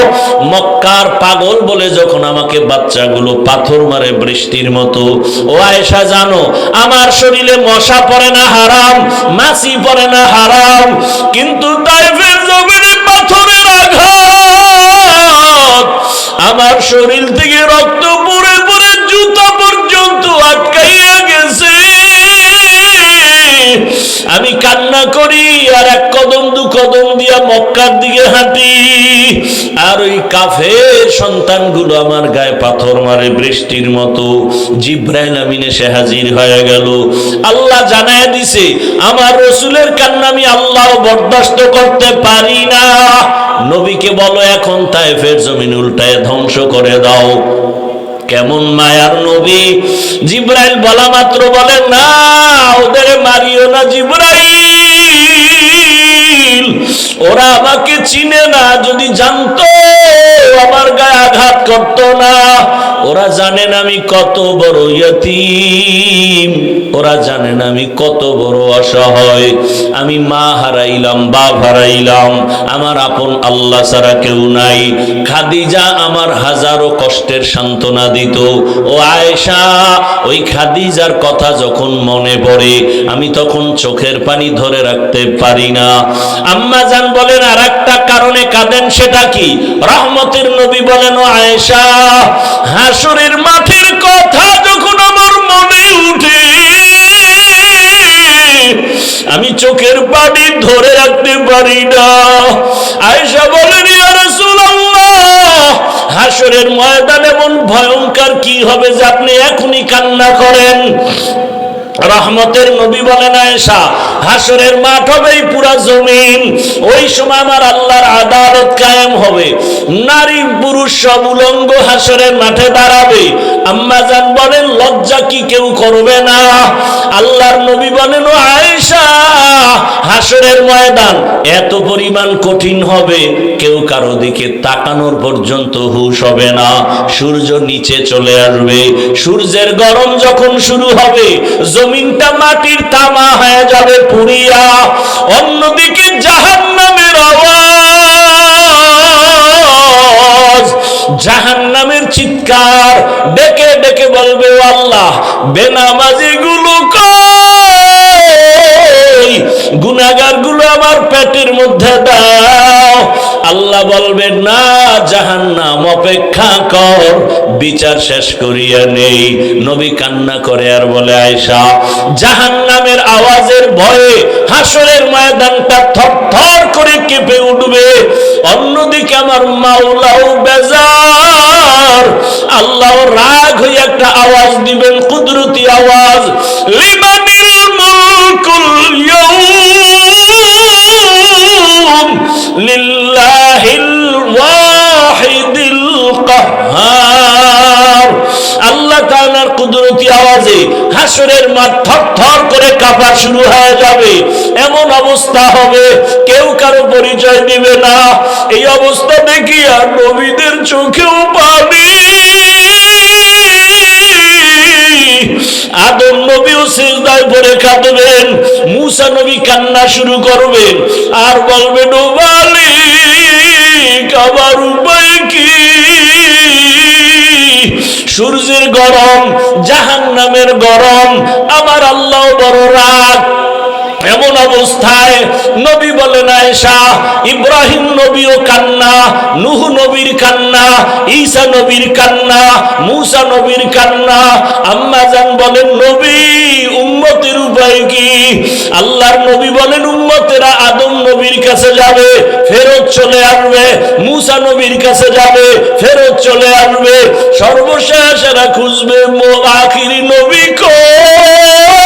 মক্কার পাগল বলে যখন আমাকে বাচ্চাগুলো পাথর মারে বৃষ্টির মতো। ও আয়েশা জানো, আমার শরীরে মশা পড়ে না হারাম, মাছি পড়ে না হারাম, কিন্তু তায়েফের জমিনে পাথরের আঘাত আমার শরীর থেকে রক্ত পড়ে পড়ে জুতা পর্যন্ত আটকাইয়া গেছে। আমি কান্না করি আর 1 কদম 2 কদম দিয়া মক্কার দিকে হাঁটি, আর ওই কাফের সন্তানগুলো আমার গায়ে পাথর মারে বৃষ্টির মতো। জিব্রাইল আমিন এসে হাজির হয়ে গেল। আল্লাহ জানায় দিছে আমার রাসূলের কান্না আমি আল্লাহ বরদাস্ত করতে পারি না। নবীকে বলো এখন তায়েফের জমিন উল্টায় ধ্বংস করে দাও। কেমন মায়ার নবী! জিব্রাইল বলা মাত্র বলে, না ওদের মারিও না জিব্রাইল, ওরা আমাকে চিনে না, যদি জানতো আমার গায়ে আঘাত করতো না। ওরা জানেন আমি কত বড় ইয়তীম, ওরা জানেন আমি কত বড় অসহায়। আমি মা হারাইলাম, বাপ হারাইলাম, আমার আপন আল্লাহ ছাড়া কেউ নাই। খাদিজা আমার হাজারো কষ্টের সান্ত্বনা দিত। ও আয়েশা, ওই খাদিজার কথা যখন মনে পড়ে আমি তখন চোখের পানি ধরে রাখতে পারি না। আম্মা জান বলেন আর একটা কারণে কাঁদেন, সেটা কি? রহমতের নবী বলেন, ও আয়েশা, হাসরের মাঠের কথা যখন আমার মনে উঠে আমি চোখের পানি ধরে রাখতে পারি না। আয়েশা বলেন, ইয়া রাসূলুল্লাহ, হাসরের ময়দান এমন ভয়ঙ্কর কি হবে যে আপনি এখনই কান্না করেন? রহমতের নবী বলেন, আয়েশা, হাসরের মাঠ হবে পুরা জমিন, ওই সময় আমার আল্লাহর আদালত কায়েম হবে, নারী পুরুষ সব উলঙ্গ হাসরের মাঠে দাঁড়াবে। আম্মা জান বলেন, লজ্জা কি কেউ করবে না? আল্লাহর নবী বলেন, ও আয়েশা, হাসরের ময়দান এত পরিমাণ কঠিন হবে, কেউ কারো দিকে তাকানোর পর্যন্ত হুঁশ হবে না। সূর্য নিচে চলে আসবে, সূর্যের গরম যখন শুরু হবে, জমিনটা মাটির তামা হয়ে যাবে পুড়িয়া। অন্যদিকে জাহান্নামের আওয়াজ, জাহান্নামের চিৎকার, ডেকে ডেকে বলবে, ও আল্লাহ, বেনামাজি গুলো কই, গুনাহগার গুলো আমার পেটের মধ্যে দাও। আল্লাহ বলবে, না, জাহান্নাম অপেক্ষা কর, বিচার শেষ করিয়া নেই। নবী কান্না করে আর বলে, আয়েশা, জাহান্নামের আওয়াজের ভয়ে হাসরের ময়দানটা থরথর করে কেঁপে উঠবে। অন্যদিকে আমার মাওলাও বেজার, আল্লাহ রাগ হয়ে একটা আওয়াজ দিবেন, কুদরতি আওয়াজ, লিমানিল মুলকুল ইয়াউম লিল্লাহিল ওয়াহিদিল কাহ্হার। আল্লাহ তাআলার কুদরতি আওয়াজে হাসরের মাঠ থরথর করে কাঁপা শুরু হয়ে যাবে। এমন অবস্থা হবে, কেউ কারো পরিচয় দিবে না। এই অবস্থা দেখিয়া নবীদের চোখেও পানি। আদম নবীও সিজদায় পড়ে কাঁদবেন, মুসা নবী কান্না শুরু করবেন আর বলবেন, ও মালিক, আমার উপায় কি? সূর্যের গরম, জাহান্নামের গরম, আমার আল্লাহ বড় রাগ। এমন অবস্থায় নবী বলেন, আয়েশা, ইব্রাহিম নবীও কান্না, নূহ নবীর কান্না, ঈসা নবীর কান্না, মূসা নবীর কান্না। আম্মা জান বলেন, নবী, উম্মতের উপায় কি? আল্লাহর নবী বলেন, উম্মতেরা আদম নবীর কাছে যাবে, ফেরত চলে আসবে, মূসা নবীর কাছে যাবে, ফেরত চলে আসবে, সর্বশেষ এরা খুঁজবে আখিরি নবী কই,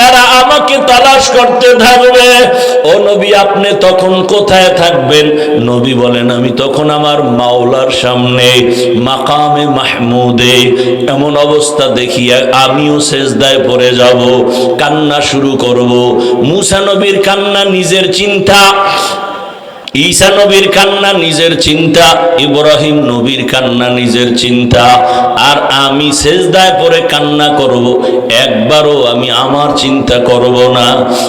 এরা আমাকে তালাশ করতে থাকবে। ও নবী, আপনি তখন কোথায় থাকবেন? নবী বলেন, আমি তখন আমার মাওলার সামনে মাকামে মাহমুদে। এমন অবস্থা দেখিয়া আমিও সেজদায় পড়ে যাব, কান্না শুরু করব। মূসা নবীর কান্না নিজের চিন্তা, ঈসা নবীর কান্না নিজের চিন্তা, ইব্রাহিম নবীর কান্না নিজের চিন্তা, আর আমি সেজদায় পড়ে কান্না করব। একবারও আমি আমার চিন্তা করব না।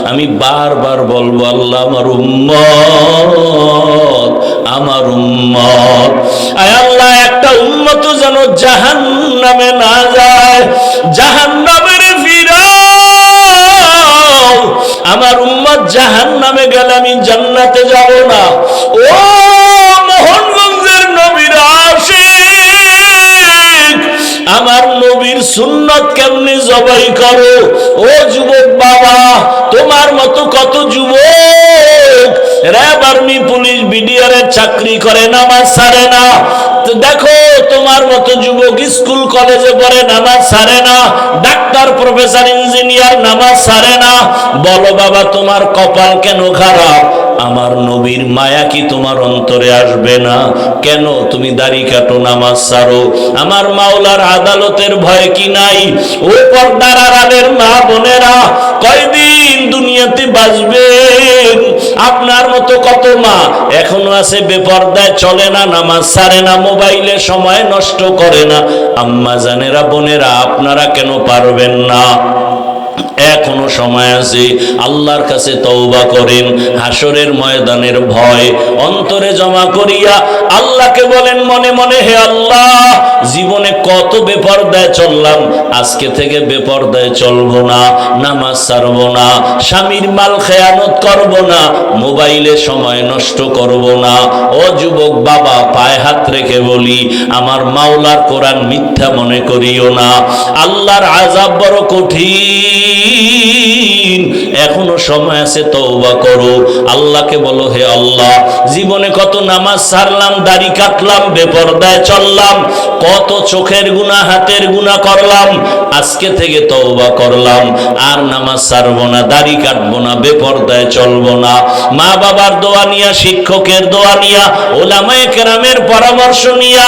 আমি বারবার বলবো, আল্লাহ, আমার উম্মত, আমার উম্মত, আয় আল্লাহ, একটা উম্মত যেন জাহান্নামে না যায়, জাহান্নামের ফিরাও। আমার উম্মত জাহান্নামে গেলে আমি জান্নাতে যাব না। ও মোহনগঞ্জের নবীর আশিক, আমার নবীর সুন্নত কেমনে জবাই করো? ও যুবক বাবা, তোমার মতো কত যুবক র্যাব, আর্মি, পুলিশ, বিডিআরের চাকরি করে, নামাজ ছাড়ে না। দেখো, তোমার মতো যুবক স্কুল কলেজে পড়ে, নামাজ ছাড়ে না, ডাক্তার, প্রফেসর, ইঞ্জিনিয়ার, নামাজ ছাড়ে না। বলো বাবা, তোমার কপাল কেন খারাপ? আমার নবীর মায়া কি তোমার অন্তরে আসবে না? কেন তুমি দাড়ি কাটো, নামাজ ছাড়ো? আমার মাওলার আদালতের ভয় কি নাই? ও পর্দার আড়ালের মা বোনেরা, কয়দিন দুনিয়াতে বাঁচবেন? আপনার মতো কত মা এখনো আছে বেপর্দায়, চলে না, নামাজ ছাড়ে না, মোবাইলে সময় নষ্ট করে না। আম্মা জানেরা, বোনেরা, আপনারা কেন পারবেন না? এখনো সময় আছে, আল্লাহর কাছে তওবা করেন। হাসরের ময়দানের ভয় অন্তরে জমা করিয়া আল্লাহকে বলেন মনে মনে, হে আল্লাহ, জীবনে কত বেপরদায় চললাম, আজকে থেকে বেপরদায় চলবো না, নামাজ ছাড়বো না, স্বামীর মাল খেয়ানত করব না, মোবাইলে সময় নষ্ট করব না। ও যুবক বাবা, পায়ে হাত রেখে বলি, আমার মাওলার কোরআন মিথ্যা মনে করিও না। আল্লাহর আযাব বড় কঠিন, এখনো সময় আছে, তওবা করো। আল্লাহকে বলো, হে আল্লাহ, জীবনে কত নামাজ ছাড়লাম, দাড়ি কাটলাম, বেপরদায় চললাম, কত চোখের গুনাহ, হাতের গুনাহ করলাম, আজকে থেকে তওবা করলাম, আর নামাজ ছাড়বো না, দাড়ি কাটবো না, বেপরদায় চলবো না। মা বাবার দোয়া নিয়া, শিক্ষকের দোয়া নিয়া, ওলামায়ে কেরামের পরামর্শ নিয়া,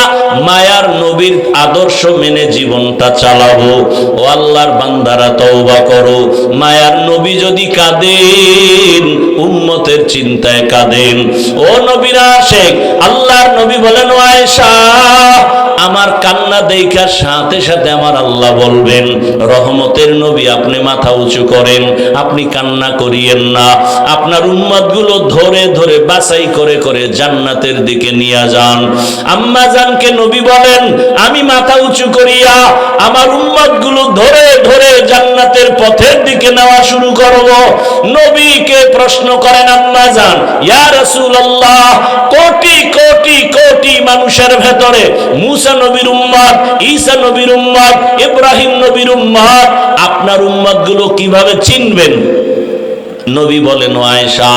মায়ার নবীর আদর্শ মেনে জীবনটা চালাবো। ও আল্লাহর বান্দারা, তওবা করো। মায়ার নবী যদি নবী কাঁদেন, উম্মতের চিন্তায় কাঁদেন। ও নবীর আশিক, আল্লাহর নবী বলেন, ও আয়েশা, আমার কান্না দেখার সাথে সাথে আমার আল্লাহ বলবেন, রহমতের নবী আপনি মাথা উঁচু করেন, আপনি কান্না করিয়েন না, আপনার উম্মতগুলো ধরে ধরে বাছাই করে করে জান্নাতের দিকে নিয়ে যান। আম্মা জানকে নবী বলেন, আমি মাথা উঁচু করিয়া আমার উম্মতগুলো ধরে ধরে জান্নাতের পথের দিকে নেওয়া শুরু করব। নবীকে প্রশ্ন করেন আম্মা জান, ইয়া রাসূলুল্লাহ, কোটি কোটি কোটি মানুষের ভেতরে মুসা নবীর উম্মত, ঈসা নবীর উম্মত, ইব্রাহিম নবীর উম্মত, আপনার উম্মতগুলো কিভাবে চিনবেন? নবী বলেন, ও আয়েশা,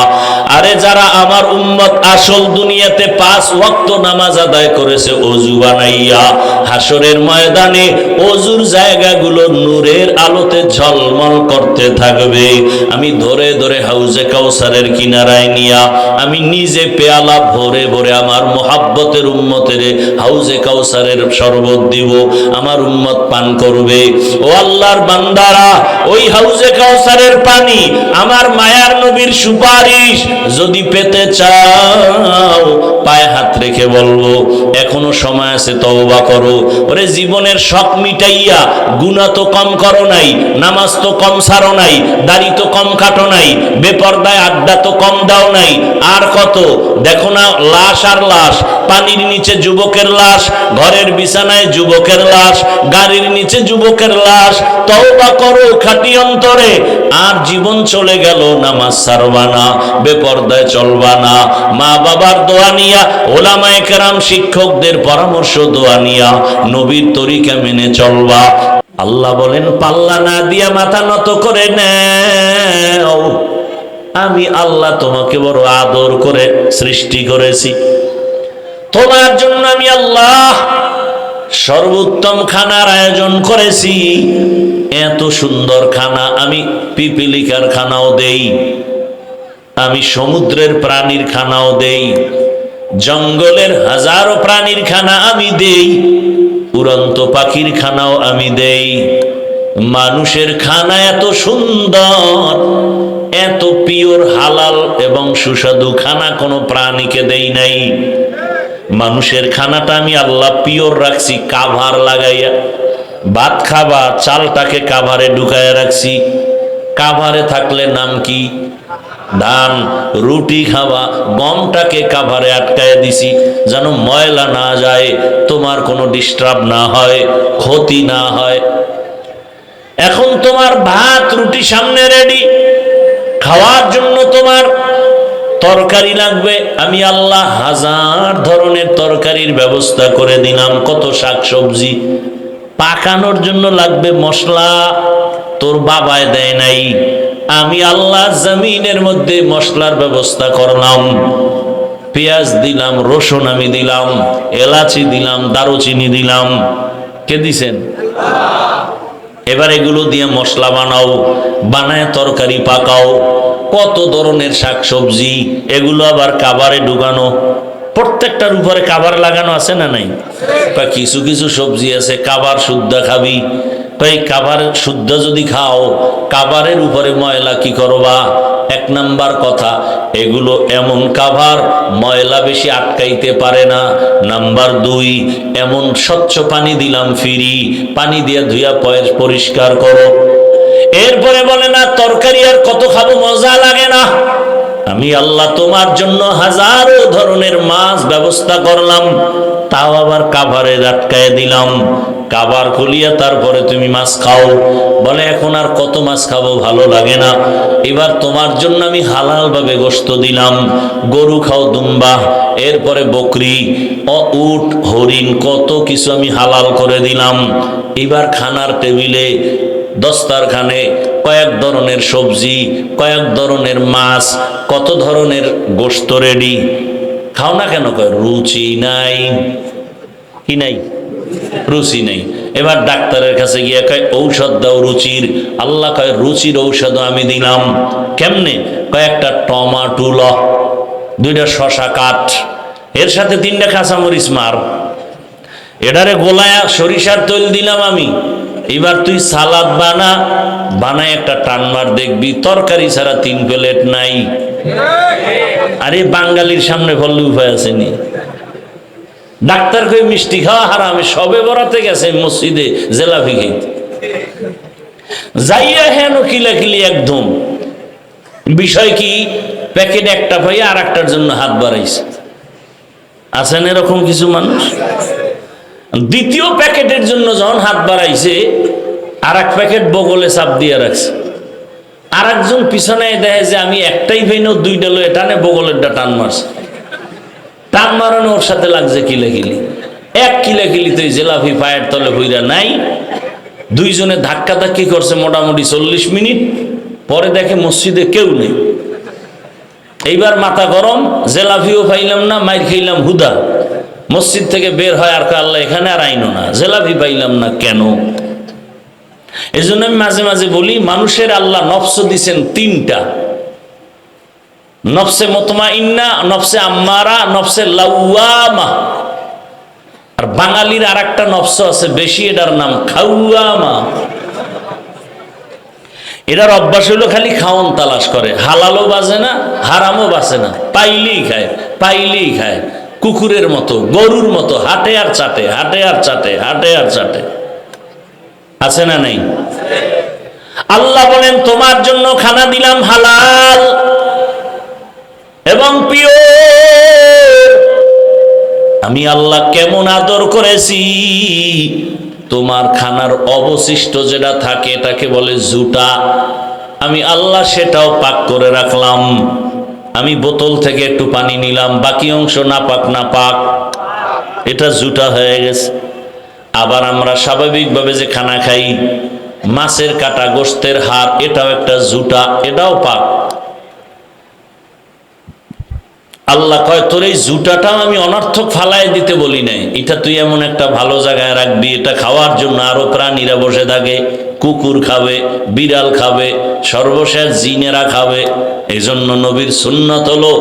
আরে যারা আমার উম্মত আসল দুনিয়াতে 5 ওয়াক্ত নামাজ আদায় করেছে ওযু বানাইয়া, হাসরের ময়দানে ওযুর জায়গাগুলো নূরের আলোতে ঝলমল করতে থাকবে। আমি ধরে ধরে হাউজে কাউসারের কিনারায় নিয়া আমি নিজে পেয়ালা ভরে ভরে আমার মোহাব্বতের উম্মতের হাউজে কাউসারের শরবত দিব, আমার উম্মত পান করবে। ও আল্লাহর বান্দারা, ওই হাউজে কাউসারের পানি আমার মায়ার নবীর সুপারিশ যদি পেতে চাও, পায়ে হাত রেখে বলবো, এখনো সময় আছে, তওবা করো। ওরে জীবনের শখ মিটাইয়া গুনাহ তো কম করো নাই, নামাজ তো কম ছাড়ো নাই, দাড়ি তো কম কাটো নাই, বেপরদায় আড্ডা তো কম দাও নাই, আর কত দেখো না লাশ আর লাশ, পানির নিচে যুবকের লাশ, ঘরের বিছানায় যুবকের লাশ, গাড়ির নিচে যুবকের লাশ। তওবা করো খাঁটি অন্তরে, আর জীবন চলে গেল, নামাজ ছাড়বা না, বেপরদায় চলবা না, মা বাবার দোয়া নিয়া, ওলামায়ে কেরাম শিক্ষকদের পরামর্শ দোয়া নিয়া নবীর তরিকা মেনে চলবা। আল্লাহ বলেন, পাল্লা না দিয়া মাথা নত করে নাও, আমি আল্লাহ তোমাকে বড় আদর করে সৃষ্টি করেছি, তোমার জন্য আমি আল্লাহ সর্বোত্তম খানার আয়োজন করেছি। এত সুন্দর খানা আমি পিপিলিকার খানাও দেই, আমি সমুদ্রের প্রাণীর খানাও দেই, জঙ্গলের হাজারো প্রাণীর খানা আমি দেই, উড়ন্ত পাখির খানাও আমি দেই। মানুষের খানা এত সুন্দর, এত পিওর হালাল এবং সুস্বাদু খানা কোনো প্রাণীকে দেই নাই। মানুষের খানাটা আমি আল্লাহ পিওর রাখছি, কাভার লাগাইয়া। ভাত খাবা, চালটাকে কাভারে ঢুকাইয়া রাখছি, কাভারে থাকলে নাম কি? ধান। রুটি খাবা, গমটাকে কাভারে আটকায় দিছি, যেন ময়লা না যায়, তোমার কোনো ডিস্টার্ব না হয়, ক্ষতি না হয়। এখন তোমার ভাত রুটি সামনে রেডি, খাওয়ার জন্য তোমার তরকারি লাগবে, আমি আল্লাহ হাজার ধরনের তরকারির ব্যবস্থা করে দিলাম। কত শাকসবজি, পাকানোর জন্য লাগবে মশলা, তোর বাবায় দেয় নাই, আমি আল্লাহ জমিনের মধ্যে মশলার ব্যবস্থা করলাম। পেঁয়াজ দিলাম, রসুন আমি দিলাম, এলাচি দিলাম, দারুচিনি দিলাম। কে দিছেন? এবার এগুলো দিয়ে মশলা বানাও, বানায় তরকারি পাকাও। কত ধরনের শাকসবজি, এগুলো আবার কাভারে ঢুকানো, প্রত্যেকটার উপরে কাভার লাগানো আছে না নাই? বা কিছু কিছু সবজি আছে কাভার শুদ্ধ খাবি, তাই কাভার শুদ্ধ যদি খাও, কাভারের উপরে ময়লা কি করবা? 1 নাম্বার কথা, এগুলো এমন কাভার ময়লা বেশি আটকাইতে পারে না। নাম্বার 2, এমন স্বচ্ছ পানি দিলাম ফ্রি, পানি দিয়ে ধুইয়া পরিষ্কার করো। এরপরে বলে না তরকারি আর কত খাবো, মজা লাগে না? আমি আল্লাহ তোমার জন্য হাজারো ধরনের মাছ ব্যবস্থা করলাম, তাও আবার কাভারে আটকায় দিলাম। কাভার খুলিয়া তারপরে তুমি মাছ খাও। বলে এখন আর কত মাছ খাবো, ভালো লাগে না। এবার তোমার জন্য আমি হালাল ভাবে গোশত দিলাম, গরু খাও, দুম্বা, এরপরে বকরি, উট, হরিণ, কত কিছু আমি হালাল করে দিলাম। এবার খানার টেবিলে দস্তারখানে কয়েক ধরনের সবজি, কয়েক ধরনের মাছ, কত ধরনের গোশত রেডি। খাও না কেন? কয় রুচি নাই। কি নাই? রুচি নেই। এবার ডাক্তারের কাছে গিয়ে কয় ঔষধ দাও রুচির। আল্লাহ কয় রুচির ঔষধ আমি দিলাম। কেমনে? কয়েকটা টমাটো ল, 2টা শশা কাট, এর সাথে 3টা কাঁচামরিচ মার, এটারে গোলায়া সরিষার তেল দিলাম আমি, এবার তুই সালাদ বানায় একটা টান মার, দেখবি তরকারি ছাড়া 3 প্লেট নাই। আরে বাঙালির সামনে বললে উপায় আসেনি। ডাক্তার কই মিষ্টি খাওয়া হারাম, সবে বরাতে গেছে মসজিদে জেলাপি খাইতে, যাইয়া হেন কিলাকিলি একদম। বিষয় কি, প্যাকেট একটা পাই আর একটার জন্য হাত বাড়াইছে। আছেন এরকম কিছু মানুষ? দ্বিতীয় প্যাকেটের জন্য যখন হাত বাড়াইছে, আর এক প্যাকেট বগলে চাপ দিয়ে রাখছে। আর একজন পিছনে দেখে যে আমি একটাই ভাইনো 2টা লয়ে টানে, বগলেরটা টান মারছে। টান মারানো ওর সাথে লাগছে কিলাকিলি। এক কিলাকিলিতে জেলাপি পায়ের তলে বইরা নাই। দুইজনে ধাক্কা ধাক্কি করছে মোটামুটি 40 মিনিট। পরে দেখে মসজিদে কেউ নেই। এইবার মাথা গরম, জেলাপিও পাইলাম না, মাইর খাইলাম হুদা। মসজিদ থেকে বের হয় আর আল্লাহ এখানে আর আইনো না, জেলাপি পাইলাম না কেন? এই জন্য আমি মাঝে মাঝে বলি, মানুষের আল্লাহ নফস দিছেন 3টা, নফসে মুতমাইন্না, নফসে আম্মারা, নফসে লাওয়ামা। আর বাঙালির আর একটা নফস আছে বেশি, এটার নাম খাওয়ামা। এটার অভ্যাস হলো খালি খাওন তালাশ করে, হালালও বাজে না, হারামও বাজে না, পাইলেই খায়, পাইলেই খায়। কুকুরের মতো, গরুর মতো হাটে আর চাটে, হাটে আর চাটে, হাটে আর চাটে। আছে না নাই? আল্লাহ বলেন তোমার জন্য খানা দিলাম হালাল এবং পিওর। আমি আল্লাহ কেমন আদর করেছি। তোমার খানার অবশিষ্ট যেটা থাকে এটাকে বলে জুটা, আমি আল্লাহ সেটাও পাক করে রাখলাম। আমি বোতল থেকে একটু পানি নিলাম, বাকি অংশ নাপাক নাপাক, এটা জুটা হয়ে গেছে। আবার আমরা স্বাভাবিকভাবে যে খানা খাই, মাছের কাটা, গোশতের হাড়, এটাও একটা জুটা, এটাও পাক। আল্লাহ কয় তোর এই জুটাটাও আমি অনর্থক ফালায় দিতে বলি নাই, এটা তুই এমন একটা ভালো জায়গায় রাখবি, এটা খাওয়ার জন্য আরো প্রাণীরা বসে থাকে, কুকুর খাবে, বিড়াল খাবে, সর্বশেষ জিনেরা খাবে। এই জন্য নবীর সুন্নত হলো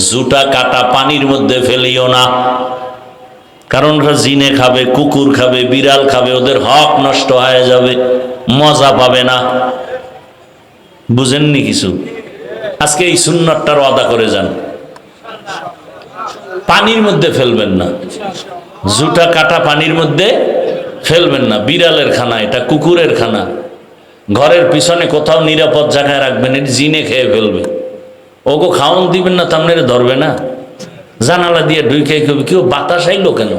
জুটা কাটা পানির মধ্যে ফেলিও না, কারণ ওরা জিনে খাবে, কুকুর খাবে, বিড়াল খাবে, ওদের হক নষ্ট হয়ে যাবে, মজা পাবে না। বুঝেননি কিছু? আজকে এই সুন্নতটার ওয়াদা করে যান, পানির মধ্যে ফেলবেন না, জুটা কাটা পানির মধ্যে ফেলবেন না। বিড়ালের খানা এটা, কুকুরের খানা, ঘরের পিছনে কোথাও নিরাপদ জায়গায় রাখবেন, এটি জিনে খেয়ে ফেলবে। ওগো খাওয়ান দিবেন না, তামনে ধরবে না। জানালা দিয়ে ঢুকে কেউ বাতাস আইলো কেন,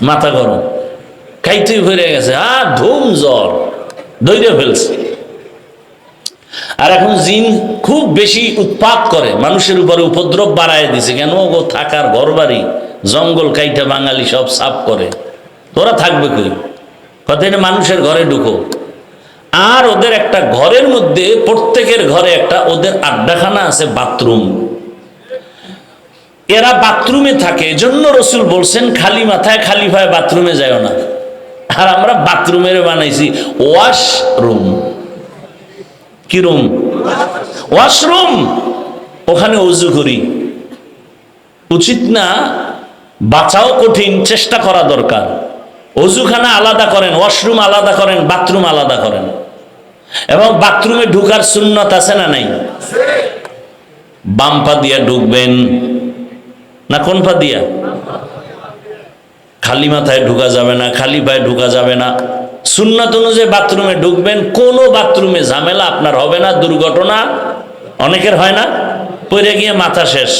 মাথা গরম, খাইতেই ভরে গেছে, ধুম জ্বর ধৈর্য ফেলছে। আর এখন জিন খুব বেশি উৎপাত করে, মানুষের উপরে উপদ্রব বাড়ায় দিছে। কেন? ও থাকার ঘর বাড়ি জঙ্গল কাইটা বাঙালি সব সাফ করে, তোরা থাকবে কই? কথা মানুষের ঘরে ঢুকো। আর ওদের একটা ঘরের মধ্যে, প্রত্যেকের ঘরে একটা ওদের আড্ডাখানা আছে, বাথরুম। এরা বাথরুমে থাকে, এজন্য রসুল বলছেন খালি মাথায় খালি পায়ে বাথরুমে যাও না। আর আমরা বাথরুমের বানাইছি ওয়াশরুম। কি রুম? ওয়াশরুম। ওখানে ওযু করি, উচিত না? বাঁচাও কঠিন, চেষ্টা করা দরকার। ওযুখানা আলাদা করেন, ওয়াশরুম আলাদা করেন, বাথরুম আলাদা করেন। এবং বাথরুমে ঢুকার সুন্নত আছে না নাই? বাম পা দিয়া ঢুকবেন না কোন পা দিয়া? খালি মাথায় ঢুকা যাবে না, খালি পায়ে ঢুকা যাবে না। সুন্নাত অনুযায়ী বাথরুমে ঢুকবেন। কোনো বাথরুমে ঝামেলা আপনার হবে না, দুর্ঘটনা অনেকের হয় না, পড়ে গিয়ে মাথা শেষ,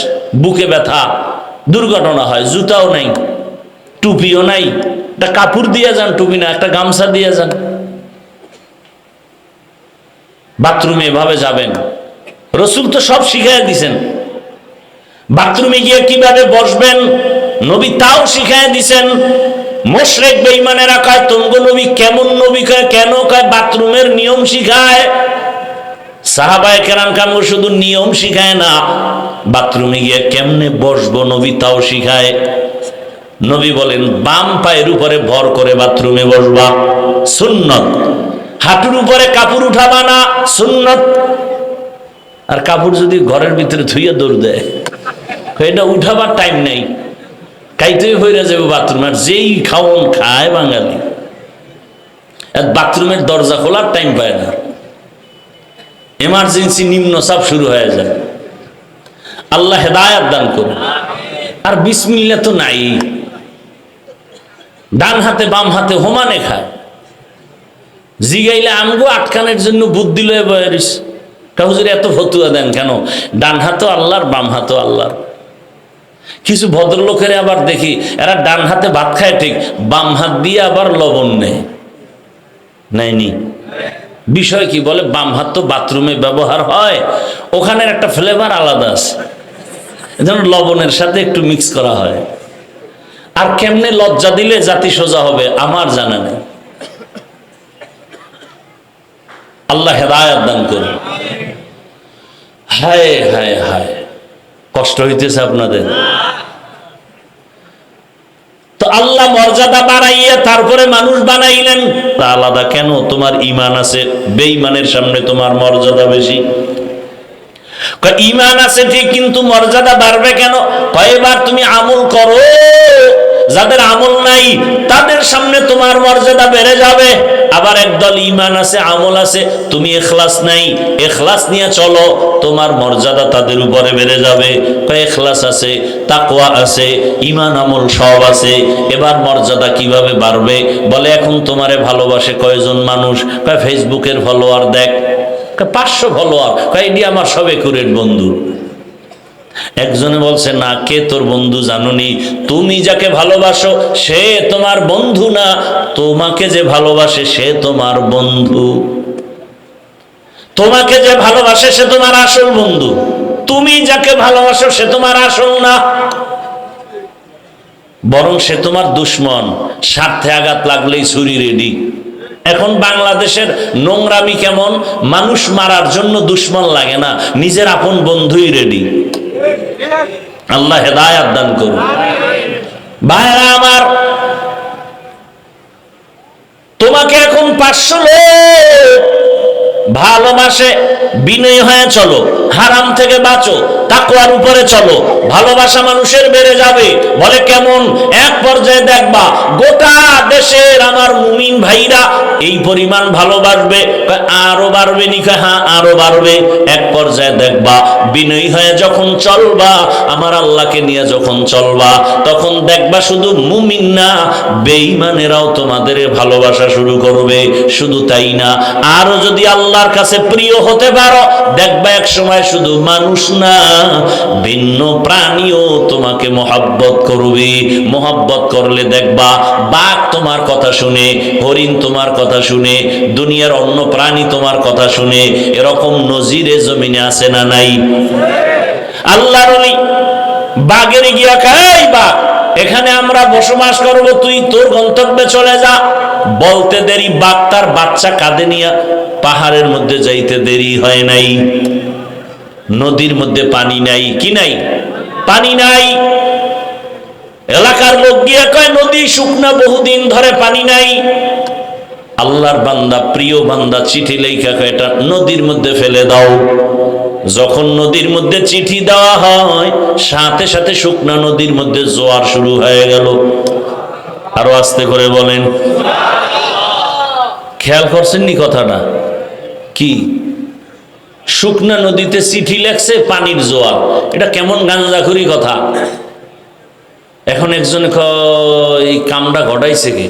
বুকে ব্যথা, দুর্ঘটনা হয়। জুতাও নাই, টুপিও নাই, একটা কাপড় দিয়ে যান, টুপি না, একটা গামছা দিয়ে যান। বাথরুমে এভাবে যাবেন, রসুল তো সব শিখাইয়া দিছেন। বাথরুমে গিয়ে কিভাবে বসবেন নবী তাও শিখাইয়া দিছেন। মুশরিক বেঈমানেরা কয় তোমগো নবী কেমন নবী, কয় কেন? কয় বাথরুমের নিয়ম শিখায়। সাহাবায়ে কেরাম কামগো শুধু নিয়ম শিখায় না, বাথরুমে গিয়ে কেমনে বসবো নবী তাও শিখায়। নবী বলেন বাম পায়ের উপরে ভর করে বাথরুমে বসবা, সুন্নত। হাঁটুর উপরে কাপড় উঠাবা না, সুন্নত। আর কাপড় যদি ঘরের ভিতরে ধুইয়া দৌড় দেয়, এটা উঠাবার টাইম নেই, কাইতে হয়ে যাবে বাথরুম। আর যেই খাওয়ন খায় বাঙালি, বাথরুমের দরজা খোলার টাইম পায় না, এমার্জেন্সি নিম্নচাপ শুরু হয়ে যায়। আল্লাহ হেদায়াত দান করুন। আর বিসমিল্লাহ তো নাই, ডান হাতে বাম হাতে হোমানে খায়। জিগাইলে আমগো আটকানের জন্য বুদ্ধি লয়ে বয়ারিস, হুজুর এত ফতুয়া দেন কেন? ডান হাতও আল্লাহর, বাম হাতও আল্লাহর। কিছু ভদ্রলোকের আবার দেখি এরা ডান হাতে ভাত খায় ঠিক, বাম হাত দিয়ে আবার লবণ নেয়, নেয়নি। বিষয় কি? বলে বাম হাত তো বাথরুমে ব্যবহার হয়, ওখানের একটা ফ্লেভার আলাদা আছে, যেমন লবণের সাথে একটু মিক্স করা হয়। আর কেমনে লজ্জা দিলে জাতি সোজা হবে আমার জানা নেই। আল্লাহ হেদায়াত দান করুন। হায় হায় হায়, কষ্ট হইতেছে আপনাদের। তো আল্লাহ মর্যাদা বাড়াইয়া তারপরে মানুষ বানাইলেন। তা আলাদা কেন? তোমার ঈমান আছে, বেঈমানের সামনে তোমার মর্যাদা বেশি। ঈমান আছে ঠিক, কিন্তু মর্যাদা বাড়বে কেন? কয়েকবার তুমি আমল করো, যাদের আমল নাই তাদের সামনে তোমার মর্যাদা বেড়ে যাবে। আবার একদল ঈমান আছে, আমল আছে, তুমি ইখলাস নাই, ইখলাস নিয়ে চলো, তোমার মর্যাদা তাদের উপরে বেড়ে যাবে। ইখলাস আছে, তাকওয়া আছে, ঈমান আমল সব আছে, এবার মর্যাদা কিভাবে বাড়বে? বলে এখন তোমারে ভালোবাসে কয়জন মানুষ? ফেসবুকের ফলোয়ার দেখ, 500 ফলোয়ার, এটি আমার সব একুরেট বন্ধু। একজনে বলছে না, কে তোর বন্ধু জানুনি? তুমি যাকে ভালোবাসো সে তোমার বন্ধু না, তোমাকে যে ভালোবাসে সে তোমার বন্ধু। তোমাকে যে ভালোবাসে সে তোমার আসল বন্ধু, তুমি যাকে ভালোবাসো সে তোমার আসল না, বরং সে তোমার দুশ্মন। স্বার্থে আঘাত লাগলেই ছুরি রেডি। এখন বাংলাদেশের নোংরামি কেমন? মানুষ মারার জন্য দুশ্মন লাগে না, নিজের আপন বন্ধুই রেডি। আল্লাহ হেদায়াত দান করুন। ভাইরা আমার, তোমাকে এখন 500 লোক ভালোবাসে, বিনয়ী হয়ে চলো, হারাম থেকে বাঁচো, তাকওয়ার উপরে চলো, ভালোবাসা মানুষের বেড়ে যাবে। বলে কেমন? এক পর্যায়ে দেখবা গোটা দেশের আমার মুমিন ভাইরা এই পরিমাণ ভালোবাসবে। আরো বাড়বে নি? হ্যাঁ আরো বাড়বে। এক পর্যায়ে দেখবা বিনয়ী হয়ে যখন চলবা, আমার আল্লাহকে নিয়ে যখন চলবা, তখন দেখবা শুধু মুমিন না, বেঈমানেরাও তোমাদের ভালোবাসা শুরু করবে। শুধু তাই না, আরো যদি আল্লাহর কাছে প্রিয় হতে পারো, দেখবা এক সময় শুধু মানুষ না, ভিন্ন প্রাণীও তোমাকে মহব্বত করবে। মহব্বত করলে দেখবা বাঘ তোমার কথা শুনে, হরিণ তোমার কথা শুনে, দুনিয়ার অন্য প্রাণী তোমার কথা শুনে। এরকম নজিরে জমিনে আছে না নাই? আল্লাহর ওলি বাঘের গিয়া কয়, বাঘ এখানে আমরা বসবাস করব, তুই তোর গন্তব্যে চলে যা। বলতে দেরি, বাঘ তার বাচ্চা কাঁধে নিয়া পাহাড়ের মধ্যে যাইতে দেরি হয় নাই। নদীর মধ্যে পানি নাই, কি নাই? পানি নাই। এলাকার লোক গিয়া কয় নদী শুকনা, বহুদিন ধরে পানি নাই। আল্লাহর বান্দা, প্রিয় বান্দা চিঠি লেখা কয় এটা নদীর মধ্যে ফেলে দাও। যখন নদীর মধ্যে চিঠি দেওয়া হয়, সাথে সাথে শুকনা নদীর মধ্যে জোয়ার শুরু হয়ে গেল। আরো আস্তে করে বলেন। খেয়াল করছেন নি কথাটা? কি শুকনা নদীতে চিঠি লেখছে, পানির জোয়ার, এটা কেমন গাঁজাখুরি কথা। এখন একজনে কয় এই কামটা ঘটাইছে কে?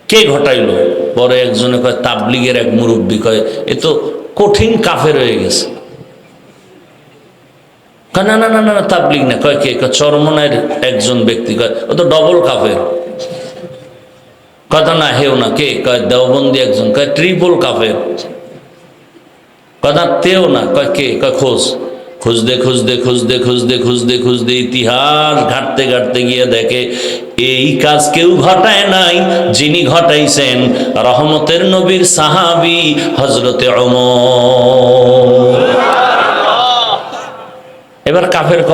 কে ঘটাইলো? পরে একজনে কয় তাবলিগের এক মুরব্বী, কয় এ তো কঠিন কাফের হয়ে গেছে। না না না না, তাবলিগ না। কয় কে? চরমনায়ের একজন ব্যক্তি। কয় ও তো ডবল কাফের। কথা না হেও না। কে? কয় দেওবন্দি একজন। কয় ট্রিপল কাফের। কথা তেও না। কয় কে? কয় খোঁজ। খুঁজতে খুঁজতে খুঁজতে খুঁজতে খুঁজতে খুঁজতে ইতিহাস ঘাটতে ঘাটতে গিয়ে দেখে এই কাজ কেউ ঘটায় নাই, যিনি ঘটাইছেন রহমতের নবীর সাহাবী হযরতে ওমর। এবার কাফের ক,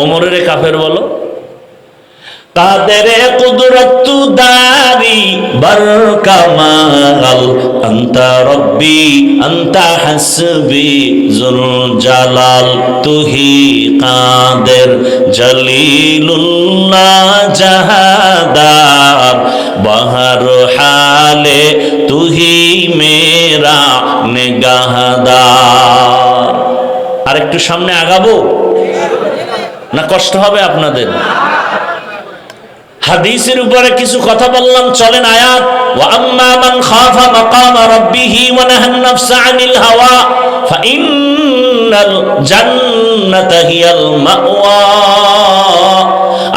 ওমরের কাফের বলো। কাদেরে কুদরত দারি বর কামাল, আনতা রব্বি আনতা হাসবি জুল জালাল, তুহি কাদের জলিলুল্লাহ জাহাদার बहर हाले तू ही मेरा निगाहदार। আর একটু সামনে আগাবো না কষ্ট হবে আপনাদের? হাদিসের উপরে কিছু কথা বললাম, চলেন আয়াত। ওয়া আম্মা মান খাফা মাকামা রাব্বিহি ওয়া নাহান নাফসা আনিল হাওয়া ফাইন্নাল জান্নাতা হিয়াল মাওয়া।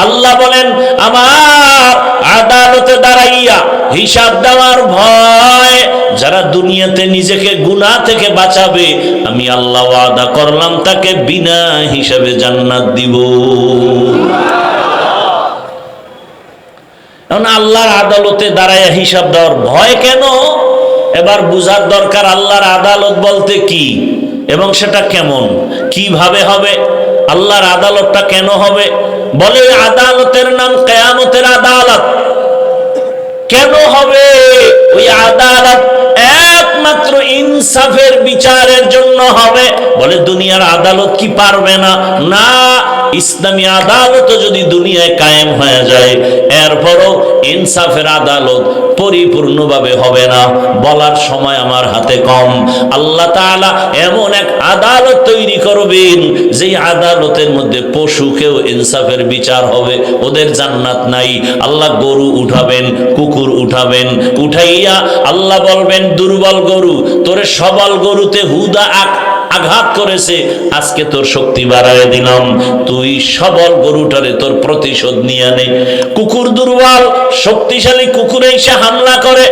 আল্লাহ বলেন, আমার আদালতে দাঁড়াইয়া হিসাব দেওয়ার ভয় যারা দুনিয়াতে নিজেকে গুনাহ থেকে বাঁচাবে, আমি আল্লাহ ওয়াদা করলাম তাকে বিনা হিসাবে জান্নাত দিব। আল্লাহর আদালতে দাঁড়ায় হিসাব দেওয়ার ভয় কেন? এবার বুঝার দরকার আল্লাহর আদালত বলতে কি এবং সেটা কেমন, কিভাবে হবে, আল্লাহর আদালতটা কেন হবে। বলে আদালতের নাম কিয়ামতের আদালত। কেন হবে ওই আদালত? একমাত্র ইনসাফের বিচারের জন্য হবে। বলে দুনিয়ার আদালত কি পারবে না? না, ইসলামী আদালত যদি দুনিয়ায় কায়েম হয়ে যায়, এরপরও ইনসাফের আদালত পরিপূর্ণভাবে হবে না। বলার সময় আমার হাতে কম। আল্লাহ তাআলা এমন এক আদালত তৈরি করবেন যে আদালতের মধ্যে পশুকেও ইনসাফের বিচার হবে। ওদের জান্নাত নাই। আল্লাহ গরু উঠাবেন, কুকুর উঠাবেন, উঠাইয়া আল্লাহ বলবেন, দুর্বল গরু, তোরে সবল গরুতে হুদা আঘাত করেছে, আজকে তোর শক্তি বাড়ায় দিলাম, তুই সবল গরুটারে তোর প্রতিশোধ নিয়ে নে। কুকুর দুর্বল, শক্তিশালী কুকুরে এসে হামলা করে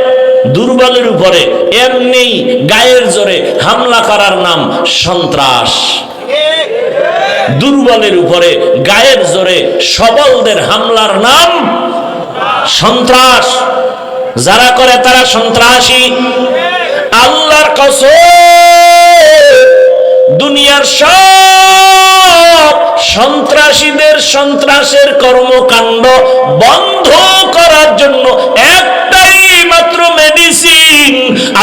দুর্বলের উপরে, এমনি গায়ের জোরে হামলা করার নাম সন্ত্রাস। দুর্বলের উপরে গায়ের জোরে সবলদের হামলার নাম সন্ত্রাস। যারা করে তারা সন্ত্রাসী। আল্লাহর কসম, দুনিয়ার সব সন্ত্রাসীদের সন্ত্রাসের কর্মকাণ্ড বন্ধ করার জন্য একটাই মাত্র মেডিসিন,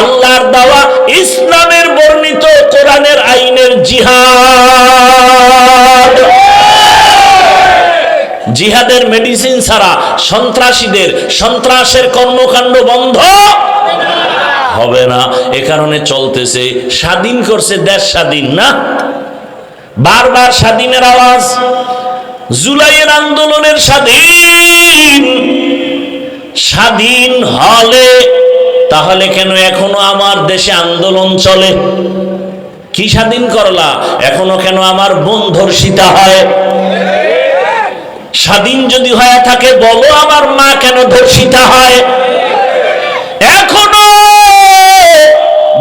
আল্লাহর দেওয়া ইসলামের বর্ণিত কোরআনের আইনের জিহাদ। জিহাদের মেডিসিন ছাড়া সন্ত্রাসীদের সন্ত্রাসের কর্মকাণ্ড বন্ধ হবে না। এ কারণে চলতেছে, স্বাধীন করছে দেশ, স্বাধীন না, বারবার স্বাধীনের আওয়াজ। জুলাইয়ের আন্দোলনের স্বাধীন, স্বাধীন হলে তাহলে কেন এখনো আমার দেশে আন্দোলন চলে? কি স্বাধীন করলা? এখনো কেন আমার বোন ধর্ষিতা হয়? স্বাধীন যদি হয়ে থাকে বলো, আমার মা কেন ধর্ষিতা হয়? এখনো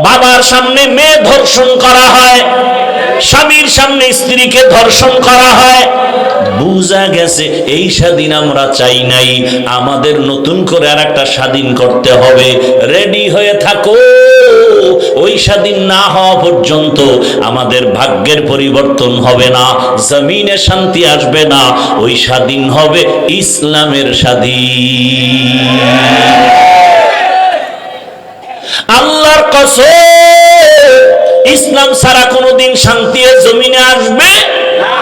বাবার সামনে মেয়ে ধর্ষণ করা হয়, স্বামীর সামনে স্ত্রীকে ধর্ষণ করা হয়। বুঝা গেছে এই স্বাধীন আমরা চাই নাই, আমাদের নতুন করে আর একটা স্বাধীন করতে হবে। রেডি হয়ে থাকো, ওই স্বাধীন না হওয়া পর্যন্ত আমাদের ভাগ্যের পরিবর্তন হবে না, জমিনে শান্তি আসবে না। ওই স্বাধীন হবে ইসলামের স্বাধীন। আল্লাহর কসম, ইসলাম ছাড়া কোনোদিন শান্তি জমিনে আসবে না,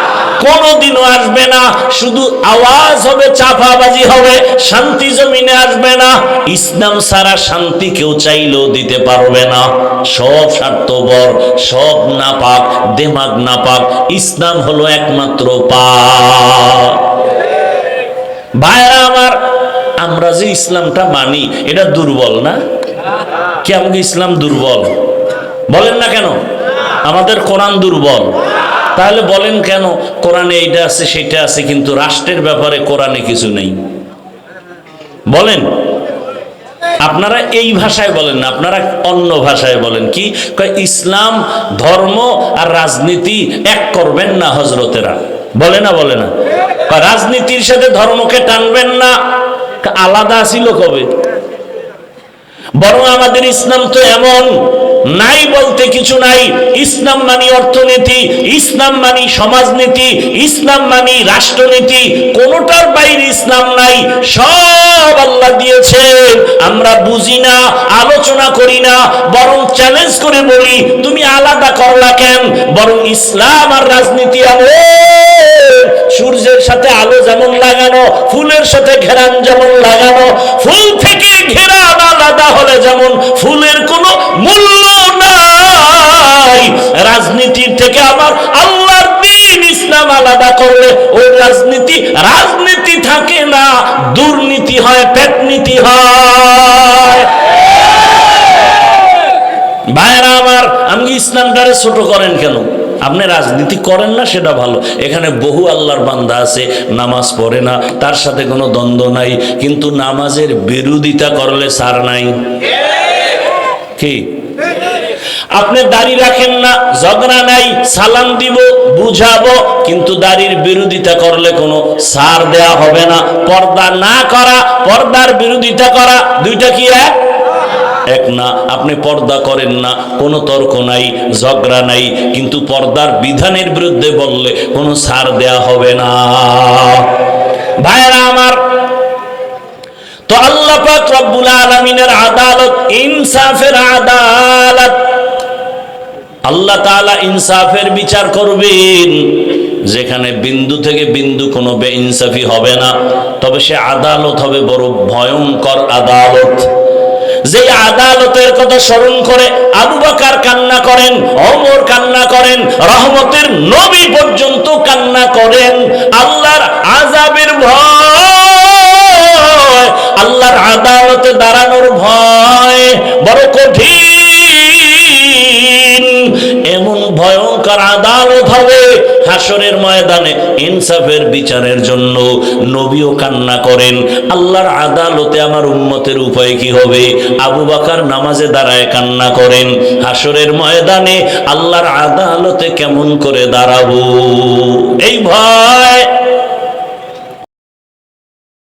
কোনোদিনও আসবে না। শুধু আওয়াজ হবে, চাপাবাজি হবে, শান্তি জমিনে আসবে না। ইসলাম ছাড়া শান্তি কেউ চাইলেও দিতে পারবে না। সব স্বার্থপর, সব নাপাক, দেমাগ নাপাক। ইসলাম হলো একমাত্র পাক। ভাইরা আমার, আমরা যে ইসলামটা মানি এটা দুর্বল না? কি আমাকে ইসলাম দুর্বল? বলেন না কেন? আমাদের কোরআন দুর্বল। তাহলে বলেন কেন কোরআনে এইটা আছে সেটা আছে, কিন্তু রাষ্ট্রের ব্যাপারে কোরআনে কিছু নেই? বলেন। আপনারা এই ভাষায় বলেন না, আপনারা অন্য ভাষায় বলেন। কি ইসলাম ধর্ম আর রাজনীতি এক করবেন না হজরতেরা? বলে না? বলে না? রাজনীতির সাথে ধর্মকে টানবেন না। আলাদা ছিল কবে? বরং আমাদের ইসলাম তো এমন, নাই বলতে কিছু নাই। ইসলাম মানি অর্থনীতি, ইসলাম মানি সমাজনীতি, ইসলাম মানি রাষ্ট্রনীতি, কোনোটার বাইরে ইসলাম নাই। সব আল্লাহ দিয়েছেন, আমরা বুঝি না, আলোচনা করি না, বরং চ্যালেঞ্জ করে বলি তুমি আলাদা করলা কেন? বরং ইসলাম আর রাজনীতি এমন সূর্যের সাথে আলো যেমন লাগানো, ফুলের সাথে ঘেরান যেমন লাগানো, ফুল থেকে ঘেরান আলাদা হলে যেমন ফুলের কোনো মূল্য নাই, রাজনীতির থেকে আমার আল্লাহর দ্বীন ইসলাম আলাদা করলে ওই রাজনীতি থাকে না, দুর্নীতি হয়, পেটনীতি হয়। ভাইরা আমার, আমি ইসলামটারে ছোট করেন কেন? আপনি রাজনীতি করেন না সেটা ভালো, এখানে বহু আল্লাহর বান্দা আছে নামাজ পড়ে না, তার সাথে কোনো দ্বন্দ্ব নাই, কিন্তু নামাজের বিরোধিতা করলে ছাড় নাই। কি আপনি দাড়ি রাখেন না, ঝগড়া নাই, সালাম দিব, বুঝাবো, কিন্তু দাড়ির বিরোধিতা করলে কোনো ছাড় দেয়া হবে না। পর্দা না করা, পর্দার বিরোধিতা করা, দুইটা কি এক না? আপনি পর্দা করেন না, কোনো তর্ক নাই, ঝগড়া নাই, কিন্তু পর্দার বিধানের বিরুদ্ধে বললে কোনো ছাড় দেয়া হবে না। ভাইরা আমার, তো আল্লাহ পাক রব্বুল আলামিনের আদালত, ইনসাফের আদালত, আল্লাহ তাআলা ইনসাফের বিচার করবেন, যেখানে বিন্দু থেকে বিন্দু কোনো বেইনসাফি হবে না, তবে সে আদালত হবে বড় ভয়ঙ্কর আদালত। যে আদালতের কথা স্মরণ করে আবু বকর কান্না করেন, ওমর কান্না করেন, রহমতের নবী পর্যন্ত কান্না করেন। আল্লাহর আযাবের ভয়, আল্লাহর আদালতে দাঁড়ানোর ভয় বড় কঠিন। এমন ভয়ঙ্কর আদালত হবে হাসরের ময়দানে, ইনসাফের বিচারের জন্য নবীও কান্না করেন। আল্লাহর আদালতে আমার উম্মতের উপায় কি হবে? আবু বকর নামাজে দাঁড়ায় কান্না করেন, হাসরের ময়দানে আল্লাহর আদালতে কেমন করে দাঁড়াবো? এই ভয়